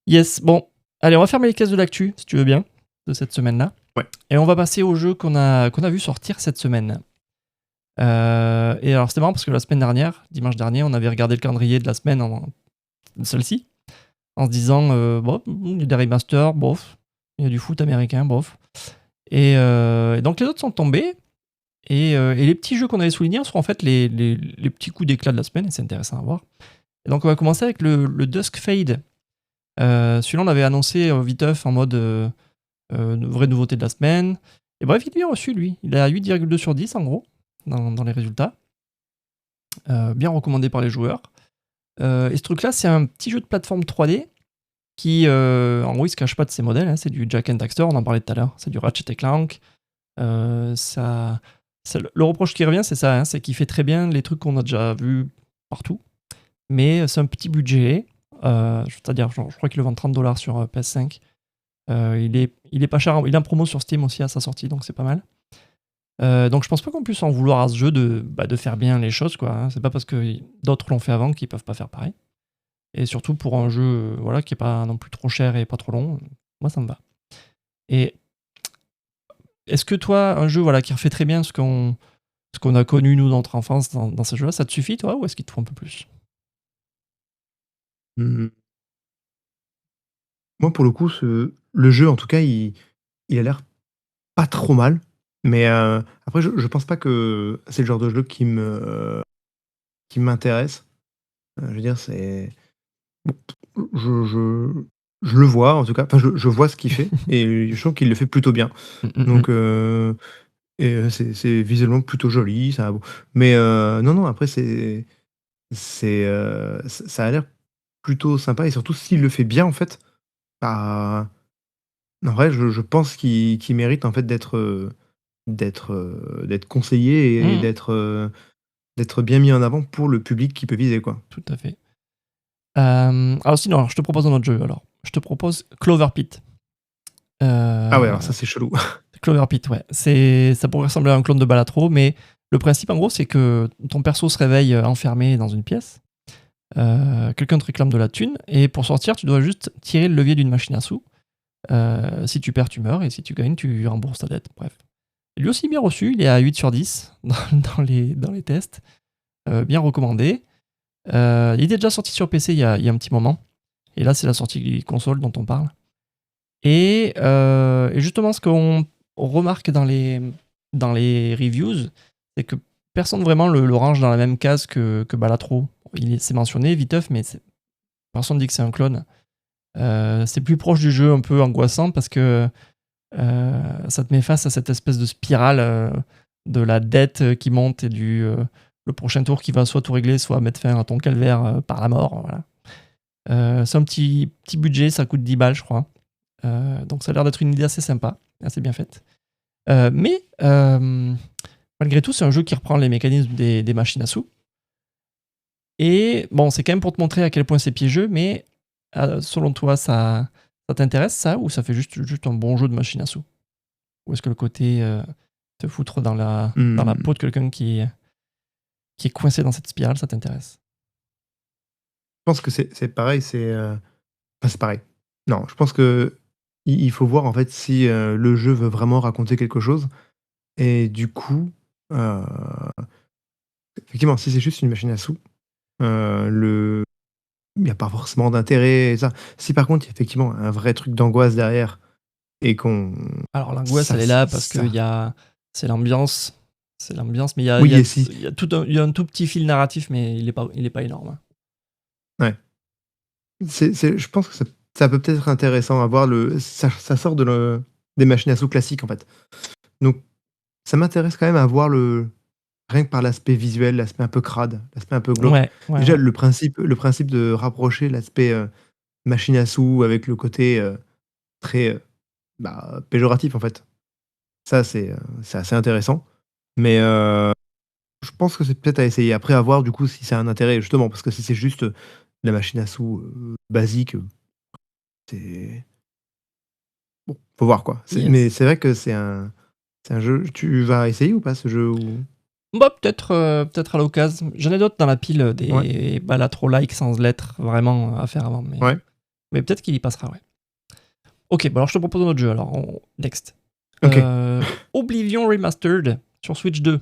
Yes, bon. Allez, on va fermer les cases de l'actu, si tu veux bien, de cette semaine-là.
Ouais.
Et on va passer au jeu qu'on a vu sortir cette semaine. Et alors, c'était marrant parce que la semaine dernière, dimanche dernier, on avait regardé le calendrier de la semaine, celle-ci, en se disant, bon, il y a des remasters, bof. Il y a du foot américain, bof. Et donc, les autres sont tombés. Et les petits jeux qu'on avait soulignés seront en fait les petits coups d'éclat de la semaine, et c'est intéressant à voir. Et donc, on va commencer avec le Dusk Fade. Celui-là, on avait annoncé viteuf en mode vraie nouveauté de la semaine. Et bref, il est bien reçu, lui. Il est à 8,2 sur 10, en gros, dans les résultats. Bien recommandé par les joueurs. Et ce truc-là, c'est un petit jeu de plateforme 3D qui, en gros, il se cache pas de ses modèles. Hein. C'est du Jak and Daxter, on en parlait tout à l'heure. C'est du Ratchet & Clank. Le reproche qui revient, c'est ça. Hein, c'est qu'il fait très bien les trucs qu'on a déjà vus partout. Mais c'est un petit budget. C'est-à-dire, je crois qu'il le vend $30 sur PS5. Il est pas cher. Il est en promo sur Steam aussi à sa sortie, donc c'est pas mal. Donc je pense pas qu'on puisse en vouloir à ce jeu de faire bien les choses, quoi. Hein. C'est pas parce que d'autres l'ont fait avant qu'ils peuvent pas faire pareil. Et surtout pour un jeu voilà, qui est pas non plus trop cher et pas trop long, moi ça me va. Et est-ce que toi, un jeu voilà, qui refait très bien ce qu'on a connu nous dans notre enfance dans ce jeu-là, ça te suffit toi, ou est-ce qu'il te faut un peu plus?
Mmh. Moi, pour le coup, le jeu, en tout cas, il a l'air pas trop mal. Mais après, je pense pas que c'est le genre de jeu qui m'intéresse. Je veux dire, c'est bon, je le vois en tout cas, enfin je vois ce qu'il fait et je trouve qu'il le fait plutôt bien. Donc c'est visuellement plutôt joli, ça a beau mais non, après ça a l'air plutôt sympa et surtout s'il le fait bien en fait, bah, en vrai je pense qu'il mérite en fait d'être conseillé et d'être bien mis en avant pour le public qui peut viser, quoi.
Tout à fait. Alors sinon, je te propose un autre jeu. Alors, je te propose Clover Pit.
Ah ouais, alors ça, c'est chelou.
Clover Pit, ouais. Ça pourrait ressembler à un clone de Balatro, mais le principe, en gros, c'est que ton perso se réveille enfermé dans une pièce. Quelqu'un te réclame de la thune, et pour sortir, tu dois juste tirer le levier d'une machine à sous. Si tu perds, tu meurs, et si tu gagnes, tu rembourses ta dette. Bref. Lui aussi bien reçu, il est à 8 sur 10 dans les tests. Bien recommandé. Il était déjà sorti sur PC il y a un petit moment. Et là, c'est la sortie console dont on parle. Et justement, ce qu'on remarque dans les reviews, c'est que personne vraiment le range dans la même case que Balatro. C'est mentionné, viteuf, mais personne ne dit que c'est un clone. C'est plus proche du jeu un peu angoissant parce que ça te met face à cette espèce de spirale de la dette qui monte et le prochain tour qui va soit tout régler, soit mettre fin à ton calvaire par la mort. Voilà. C'est un petit budget, ça coûte 10 balles, je crois. Donc ça a l'air d'être une idée assez sympa, assez bien faite. Mais malgré tout, c'est un jeu qui reprend les mécanismes des machines à sous. Et bon, c'est quand même pour te montrer à quel point c'est piégeux, mais selon toi, ça t'intéresse ça, ou ça fait juste un bon jeu de machine à sous? Ou est-ce que le côté te foutre dans la peau de quelqu'un qui est coincé dans cette spirale, ça t'intéresse?
Je pense que c'est pareil, enfin, c'est pareil. Non, je pense que il faut voir, en fait, si, le jeu veut vraiment raconter quelque chose et du coup, heu, effectivement, si c'est juste une machine à sous, le il y a pas forcément d'intérêt et ça. Si par contre, il y a effectivement un vrai truc d'angoisse derrière et qu'on
Alors l'angoisse,
ça
elle est là parce que
ça
c'est l'ambiance, mais
oui et si
il y a un tout petit fil narratif, mais il est pas énorme, hein.
ouais. Je pense que ça peut peut-être être intéressant à voir ça sort des machines à sous classiques, en fait. Donc ça m'intéresse quand même à voir rien que par l'aspect visuel, l'aspect un peu crade, l'aspect un peu glauque.
Ouais, ouais,
Déjà
ouais.
le principe de rapprocher l'aspect, machine à sous avec le côté, très, péjoratif, en fait. Ça, c'est assez intéressant. Mais, je pense que c'est peut-être à essayer. Après à voir du coup si ça a un intérêt justement, parce que si c'est juste, la machine à sous, basique, c'est bon, faut voir quoi. Mais
Yes.
c'est vrai que c'est un jeu tu vas essayer ou pas ce jeu ou?
Bah, peut-être à l'occasion. J'en ai d'autres dans la pile,
Ouais,
des balatro-like sans lettres vraiment à faire avant,
ouais,
mais peut-être qu'il y passera, ouais. Ok, bah alors je te propose un autre jeu, alors next.
OK.
Oblivion Remastered sur Switch 2.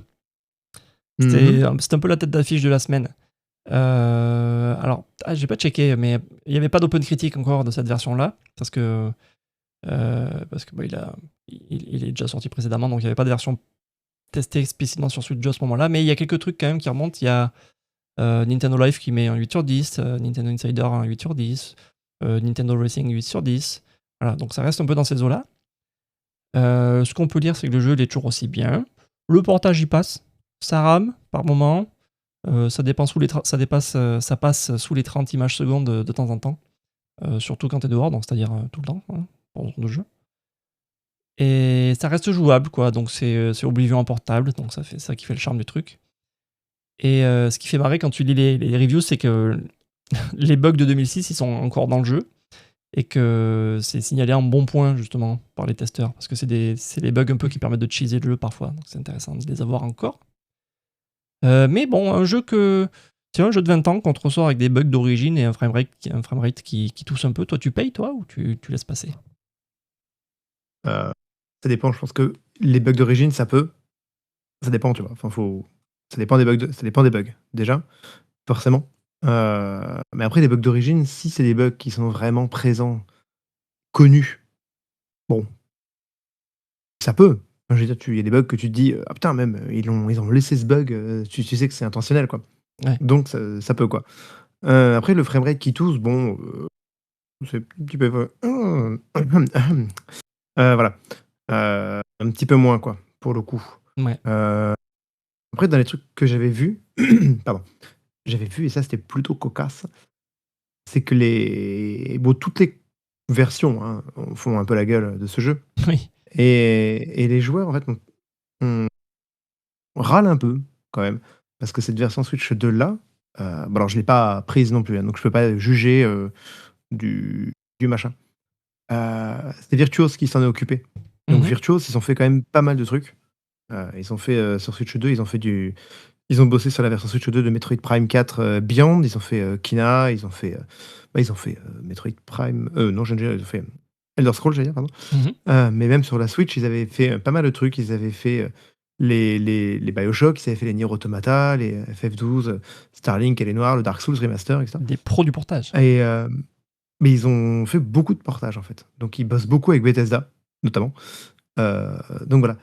Mmh.
C'était un peu la tête d'affiche de la semaine. Alors, j'ai pas checké, mais il n'y avait pas d'open critique encore de cette version-là, parce que bah, il est déjà sorti précédemment, donc il n'y avait pas de version testée spécifiquement sur Switch 2 à ce moment-là, mais il y a quelques trucs quand même qui remontent. Il y a Nintendo Life qui met un 8 sur 10, Nintendo Insider un 8 sur 10, Nintendo Racing 8 sur 10. Voilà, donc ça reste un peu dans ces eaux-là. Ce qu'on peut dire, c'est que le jeu il est toujours aussi bien. Le portage y passe, ça rame par moment. Ça passe sous les 30 images secondes de temps en temps, surtout quand t'es dehors, donc c'est-à-dire tout le temps, hein, pour ce genre de jeu. Et ça reste jouable, quoi. Donc c'est Oblivion en portable, donc ça fait ça qui fait le charme du truc. Et ce qui fait marrer quand tu lis les reviews, c'est que les bugs de 2006, ils sont encore dans le jeu et que c'est signalé en bon point justement par les testeurs, parce que c'est les bugs un peu qui permettent de cheeser le jeu parfois. Donc c'est intéressant de les avoir encore. Mais bon, c'est un jeu de 20 ans qu'on te ressort avec des bugs d'origine et un framerate qui tousse un peu. Toi, tu payes, toi, ou tu laisses passer?
Heu, Ça dépend, je pense que les bugs d'origine, ça dépend, tu vois? Enfin, ça dépend des bugs, déjà, forcément. Mais après les bugs d'origine, si c'est des bugs qui sont vraiment présents, connus, bon, ça peut. Enfin, je veux dire, il y a des bugs que tu te dis: «Ah putain, même, ils ont laissé ce bug», tu sais que c'est intentionnel, quoi.
Ouais.
Donc ça peut, quoi. Après le framerate qui tousse, bon, c'est un petit peu voilà, un petit peu moins, quoi, pour le coup.
Ouais.
Heu, Après dans les trucs que j'avais vus, pardon, j'avais vu et ça c'était plutôt cocasse, c'est que toutes les versions, hein, font un peu la gueule de ce jeu
Oui.
et les joueurs en fait râlent un peu quand même parce que cette version Switch 2 là, bon alors je l'ai pas prise non plus, hein, donc je peux pas juger, du machin. C'est Virtuos qui s'en est occupé. Donc
Mmh.
Virtuos, ils ont fait quand même pas mal de trucs. Ils ont fait, sur Switch 2, ils ont bossé sur la version Switch 2 de Metroid Prime 4, Beyond, ils ont fait, Kina, Metroid Prime, non, ils ont fait Elder Scrolls, j'allais dire, pardon.
Mmh.
Mais même sur la Switch, ils avaient fait, pas mal de trucs. Ils avaient fait, les BioShock, ils avaient fait les Nier Automata, les FF12, Starlink et les Noirs, le Dark Souls Remaster et cetera
Des pros du portage.
et mais ils ont fait beaucoup de portages, en fait. Donc ils bossent beaucoup avec Bethesda, notamment. Donc voilà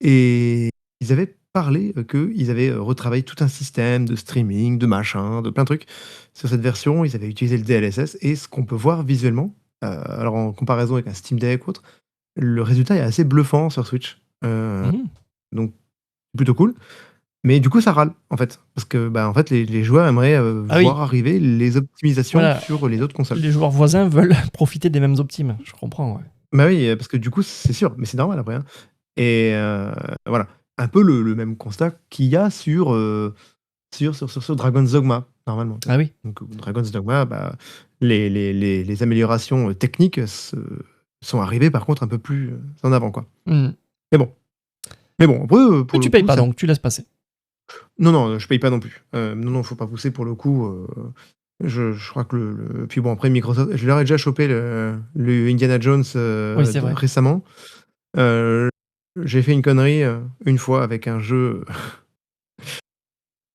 et ils avaient parlé, qu'ils avaient, retravaillé tout un système de streaming, de machin, de plein de trucs sur cette version. Ils avaient utilisé le DLSS et ce qu'on peut voir visuellement, alors en comparaison avec un Steam Deck ou autre, le résultat est assez bluffant sur Switch.
Mmh.
Donc plutôt cool. Mais du coup, ça râle, en fait. Parce que en fait, les joueurs aimeraient
Ah oui,
voir arriver les optimisations
voilà.
sur les autres consoles.
Les joueurs voisins veulent profiter des mêmes optimes. Je comprends, ouais.
Bah oui, parce que du coup, c'est sûr, mais c'est normal après, hein. Et voilà. Un peu le même constat qu'il y a sur Dragon's Dogma, normalement, tu vois?
Ah oui.
Donc Dragon's Dogma, les améliorations, techniques sont arrivées par contre un peu plus, en avant, quoi.
Mmh.
Mais bon après, pour
Mais
le
tu payes
coup,
pas,
ça
donc tu laisses passer.
non, non, je paye pas non plus. Non, faut pas pousser pour le coup, je crois que puis bon après Microsoft je leur ai déjà chopé le Indiana Jones,
Oui, c'est
d
vrai.
récemment. Heu, j'ai fait une connerie, une fois avec un jeu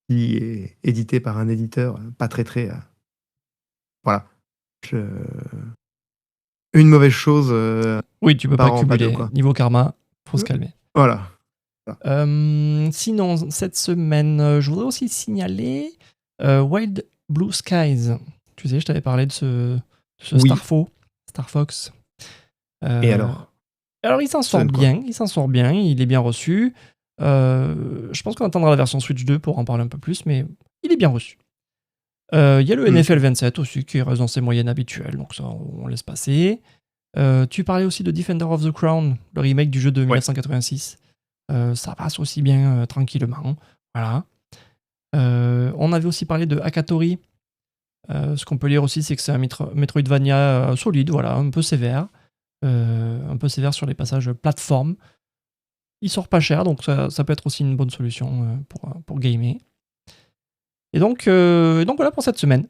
qui est édité par un éditeur, pas très, voilà. Je une mauvaise chose,
Oui, tu peux pas
pas 2,
cumuler.
quoi.
Niveau karma, faut se
Heu,
calmer.
voilà. Voilà.
Sinon, cette semaine, je voudrais aussi signaler Wild Blue Skies. Tu sais, je t'avais parlé de ce
Oui,
Star Fox.
et
Euh,
alors?
alors,
Ça donne quoi?
il s'en sort bien, il est bien reçu. Je pense qu'on attendra la version Switch 2 pour en parler un peu plus, mais il est bien reçu. Il y a le
Mmh.
NFL 27 aussi qui reste dans ses moyennes habituelles, donc ça, on laisse passer. Tu parlais aussi de Defender of the Crown, le remake du jeu de
Ouais.
1986. Ça passe aussi bien tranquillement. Voilà. On avait aussi parlé de Akatori. Ce qu'on peut lire aussi, c'est que c'est un Metroidvania solide, voilà, un peu sévère. Un peu sévère sur les passages plateforme. Il sort pas cher, donc ça peut être aussi une bonne solution pour gamer. Et donc voilà pour cette semaine.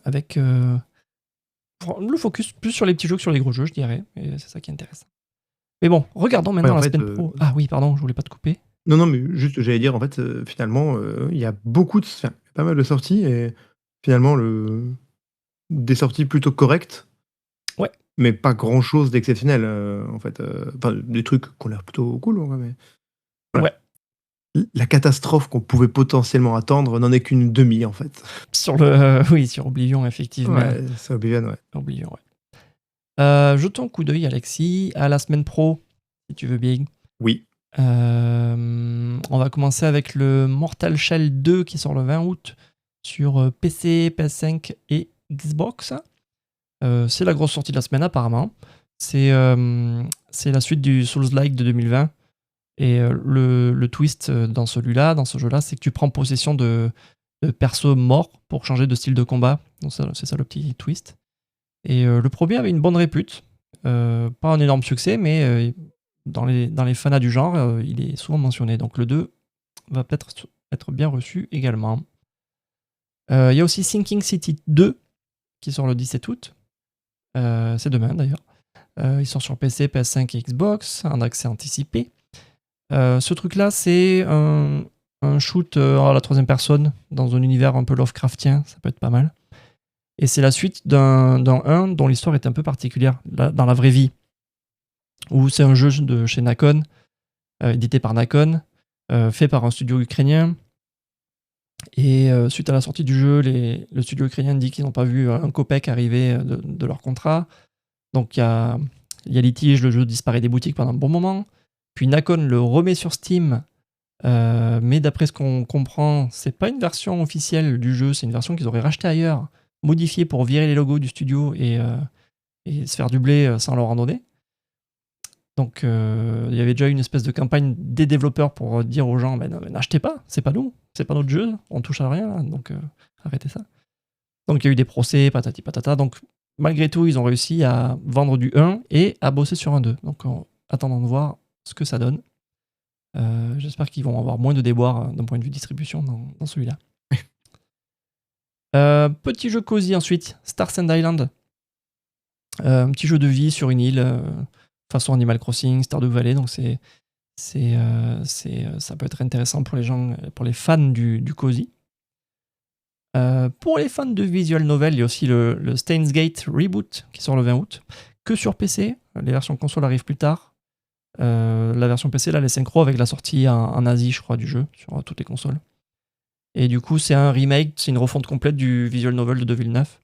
Avec le focus plus sur les petits jeux que sur les gros jeux, je dirais. Et c'est ça qui est intéressant. Mais bon, regardons
Ouais,
maintenant
en
la
fait,
semaine pro. Ah oui, pardon, je voulais pas te couper.
non, non, mais juste, j'allais dire, en fait, finalement, il y a beaucoup de enfin, pas mal de sorties et finalement des sorties plutôt correctes,
Ouais,
mais pas grand chose d'exceptionnel, en fait, enfin, des trucs qui ont l'air plutôt cool, en vrai, mais voilà.
ouais.
La catastrophe qu'on pouvait potentiellement attendre n'en est qu'une demi, en fait.
Sur oui, sur Oblivion, effectivement.
Ouais, c'est Oblivion, ouais.
Oblivion, ouais. Jetons un coup d'œil, Alexis, à la semaine pro, si tu veux bien.
Oui,
On va commencer avec le Mortal Shell 2 qui sort le 20 août sur PC, PS5 et Xbox. C'est la grosse sortie de la semaine apparemment. C'est la suite du Souls-like de 2020. Et le twist dans celui-là, dans ce jeu-là, c'est que tu prends possession de persos morts pour changer de style de combat. Donc c'est ça le petit twist. Et le premier avait une bonne répute. Pas un énorme succès, mais dans les fanas du genre, il est souvent mentionné. Donc le 2 va peut-être être bien reçu également. Il y a aussi Sinking City 2 qui sort le 17 août. C'est demain d'ailleurs. Il sort sur PC, PS5 et Xbox, en accès anticipé. Ce truc-là, c'est un shoot à la troisième personne dans un univers un peu Lovecraftien, ça peut être pas mal. Et c'est la suite d'un 1 dont l'histoire est un peu particulière dans la vraie vie, où c'est un jeu de chez Nacon, édité par Nacon, fait par un studio ukrainien. Et suite à la sortie du jeu, le studio ukrainien dit qu'ils n'ont pas vu un copec arriver de leur contrat. Donc il y a litige, le jeu disparaît des boutiques pendant un bon moment. Puis Nacon le remet sur Steam, mais d'après ce qu'on comprend, c'est pas une version officielle du jeu, c'est une version qu'ils auraient rachetée ailleurs, modifiée pour virer les logos du studio et se faire du blé sans leur en donner. Donc il y avait déjà une espèce de campagne des développeurs pour dire aux gens non, mais n'achetez pas, c'est pas nous, c'est pas notre jeu, on touche à rien, là, donc arrêtez ça. Donc il y a eu des procès, patati patata, donc malgré tout, ils ont réussi à vendre du 1 et à bosser sur un 2. Donc attendons de voir ce que ça donne. J'espère qu'ils vont avoir moins de déboires d'un point de vue distribution dans celui-là. Petit jeu cosy ensuite, Star Sand Island. Un petit jeu de vie sur une île, façon Animal Crossing, Stardew Valley, donc ça peut être intéressant pour les gens, pour les fans du cosy. Pour les fans de visual novel, il y a aussi le Steins Gate Reboot qui sort le 20 août, que sur PC. Les versions console arrivent plus tard. La version PC, là, elle est synchro avec la sortie en Asie, je crois, du jeu, sur toutes les consoles. Et du coup, c'est un remake, c'est une refonte complète du visual novel de 2009.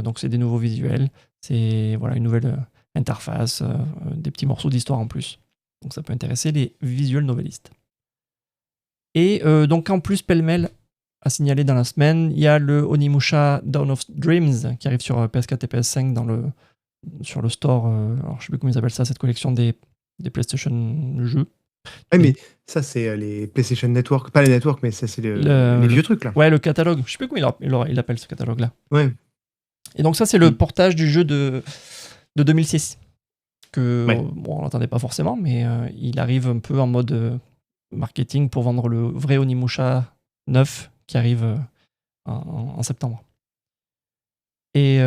Donc c'est des nouveaux visuels, c'est voilà, une nouvelle interface, des petits morceaux d'histoire en plus. Donc ça peut intéresser les visual novelistes. Et donc en plus, pêle-mêle, à signaler dans la semaine, il y a le Onimusha Dawn of Dreams qui arrive sur PS4 et PS5 sur le store. Alors je sais plus comment ils appellent ça, cette collection des PlayStation jeux.
Ouais, mais ça, c'est les PlayStation Network. Pas les Network, mais ça, c'est les vieux trucs, là.
Ouais, le catalogue. Je sais plus comment il appelle ce catalogue-là.
Ouais.
Et donc ça, c'est le portage du jeu de 2006. Que,
Ouais.
bon, on l'entendait pas forcément, mais il arrive un peu en mode marketing pour vendre le vrai Onimusha 9 qui arrive en septembre. Et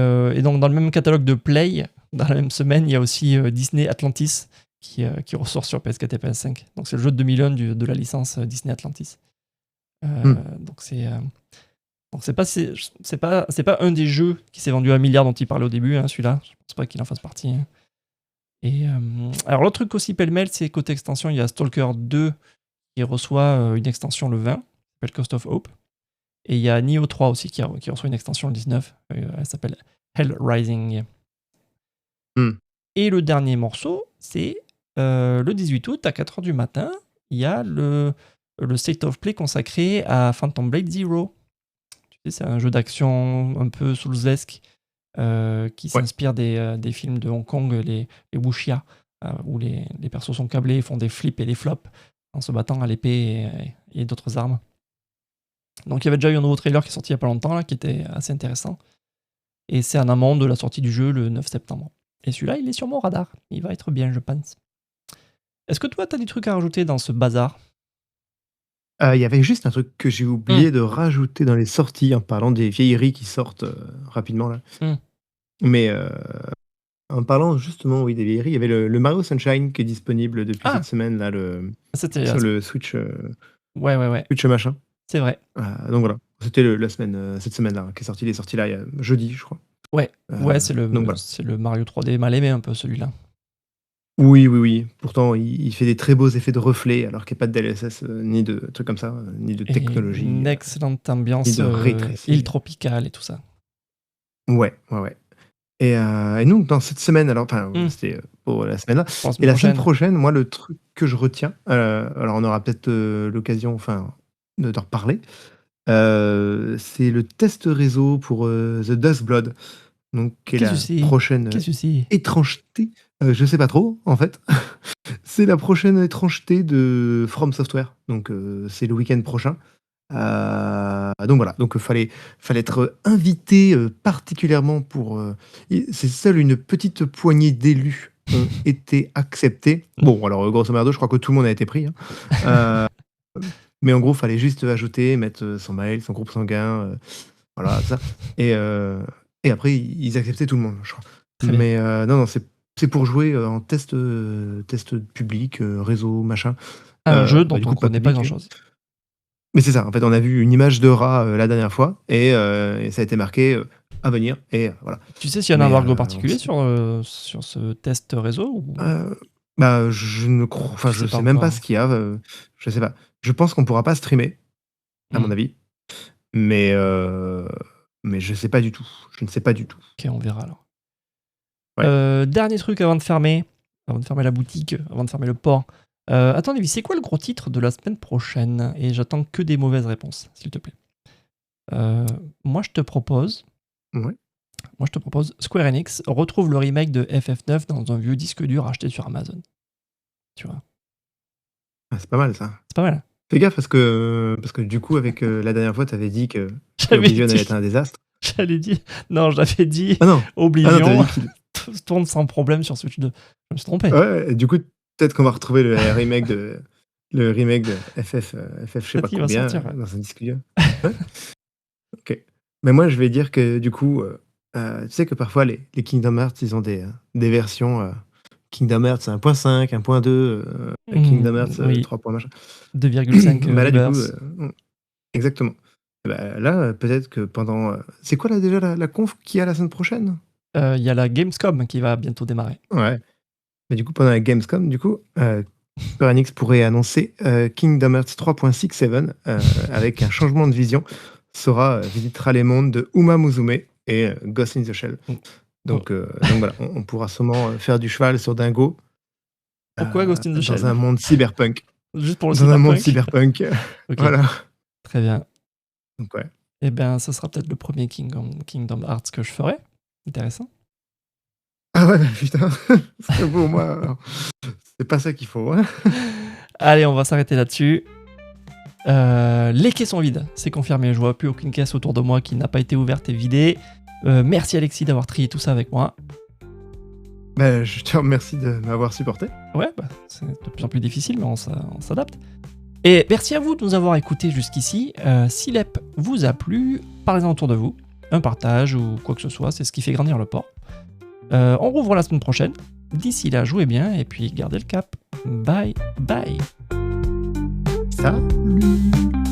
donc, dans le même catalogue de Play, dans la même semaine, il y a aussi Disney Atlantis qui ressort sur PS4 et PS5. Donc, c'est le jeu de 2001 de la licence Disney Atlantis. Donc, c'est pas un des jeux qui s'est vendu à 1 milliard dont il parlait au début, hein, celui-là. Je pense pas qu'il en fasse partie. Hein. Et alors, l'autre truc aussi pêle-mêle, c'est côté extension, il y a Stalker 2 qui reçoit une extension le 20, qui s'appelle Cost of Hope. Et il y a Nioh 3 aussi qui reçoit une extension le 19. Elle s'appelle Hell Rising. Et le dernier morceau, c'est le 18 août à 4h du matin. Il y a le State of Play consacré à Phantom Blade Zero. Tu sais, c'est un jeu d'action un peu soulsesque qui s'inspire des films de Hong Kong, les wuxia, où les persos sont câblés, font des flips et des flops en se battant à l'épée et d'autres armes. Donc il y avait déjà eu un nouveau trailer qui est sorti il n'y a pas longtemps, là, qui était assez intéressant. Et c'est en amont de la sortie du jeu le 9 septembre. Et celui-là, il est sur mon radar. Il va être bien, je pense. Est-ce que toi, tu as des trucs à rajouter dans ce bazar ?
Il y avait juste un truc que j'ai oublié de rajouter dans les sorties, en parlant des vieilleries qui sortent rapidement, là. Mais en parlant justement, oui, des vieilleries, il y avait le Mario Sunshine qui est disponible depuis cette semaine, là, sur le Switch,
Ouais.
Switch machin.
C'est vrai.
Donc voilà, c'était cette semaine-là qui est sorti. Il est sorti là, jeudi, je crois.
Ouais, c'est le Mario 3D mal aimé un peu, celui-là.
Oui. Pourtant, il fait des très beaux effets de reflets, alors qu'il n'y a pas de DLSS, ni de trucs comme ça, ni de technologie.
Et une excellente ambiance île tropicale et tout ça.
Ouais. Et nous, dans cette semaine, alors, c'était pour la semaine-là. Et la semaine prochaine, moi, le truc que je retiens, alors on aura peut-être l'occasion, de t'en reparler, c'est le test réseau pour The Dust Blood, donc qui est la prochaine étrangeté. Je sais pas trop, en fait. C'est la prochaine étrangeté de From Software, donc c'est le week-end prochain. Donc voilà, donc fallait être invité particulièrement pour. C'est seule une petite poignée d'élus ont été acceptés. Bon, alors grosso modo, je crois que tout le monde a été pris. Hein. Mais en gros, fallait juste ajouter, mettre son mail, son groupe sanguin, voilà ça. Et après, ils acceptaient tout le monde, je crois. Mais non, c'est pour jouer en test public, réseau, machin.
Un jeu dont on ne connaît pas grand-chose.
Mais c'est ça, en fait, on a vu une image de rat la dernière fois et ça a été marqué à venir et voilà.
Tu sais s'il y a un embargo particulier sur ce test réseau ou...
je sais même pas ce qu'il y a. Je sais pas. Je pense qu'on pourra pas streamer, à mon avis. Mais je sais pas du tout. Je ne sais pas du tout.
Ok, on verra alors. Ouais. Dernier truc avant de fermer la boutique, avant de fermer le port. Attends, c'est quoi le gros titre de la semaine prochaine ? Et j'attends que des mauvaises réponses, s'il te plaît. Moi, je te propose Square Enix retrouve le remake de FF9 dans un vieux disque dur acheté sur Amazon. Tu vois ?
C'est pas mal, ça.
C'est pas mal.
Fais gaffe, parce que du coup, avec la dernière fois, t'avais dit que Oblivion allait être un désastre.
J'avais dit
non.
Oblivion tourne sans problème sur Switch 2. Je me suis trompé.
Ouais, du coup, peut-être qu'on va retrouver le remake de FF, je sais pas combien, dans un disque dur. Ouais. Ok. Mais moi, je vais dire que du coup, tu sais que parfois, les Kingdom Hearts, ils ont des versions Kingdom Hearts 1.5, 1.2, Kingdom Hearts 3. Machin.
2,5
bah là, du coup, exactement. Bah, là, peut-être que pendant... c'est quoi là déjà la conf qu'il y a la semaine prochaine ?
Il y a la Gamescom qui va bientôt démarrer.
Ouais. Mais du coup, pendant la Gamescom, Square Enix pourrait annoncer Kingdom Hearts 3.67 avec un changement de vision. Sora visitera les mondes de Uma Musume et Ghost in the Shell. Donc voilà, on pourra sûrement faire du cheval sur Dingo.
Pourquoi Ghost in the Shell ?
Dans un monde cyberpunk.
Juste pour le
Dans un monde
cyberpunk.
cyberpunk.
Ok,
Voilà.
très bien.
Donc ouais.
Eh bien, ça sera peut-être le premier Kingdom Hearts que je ferai. Intéressant.
Ah ouais, putain. Parce que pour moi, c'est pas ça qu'il faut. Hein.
Allez, on va s'arrêter là-dessus. Les caisses sont vides, c'est confirmé. Je vois plus aucune caisse autour de moi qui n'a pas été ouverte et vidée. Merci Alexis d'avoir trié tout ça avec moi.
Ben, je te remercie de m'avoir supporté.
Ouais, bah, c'est de plus en plus difficile, mais on s'adapte. Et merci à vous de nous avoir écoutés jusqu'ici. Si l'EP vous a plu, parlez-en autour de vous. Un partage ou quoi que ce soit, c'est ce qui fait grandir le port. On rouvre la semaine prochaine. D'ici là, jouez bien et puis gardez le cap. Bye bye.
Salut.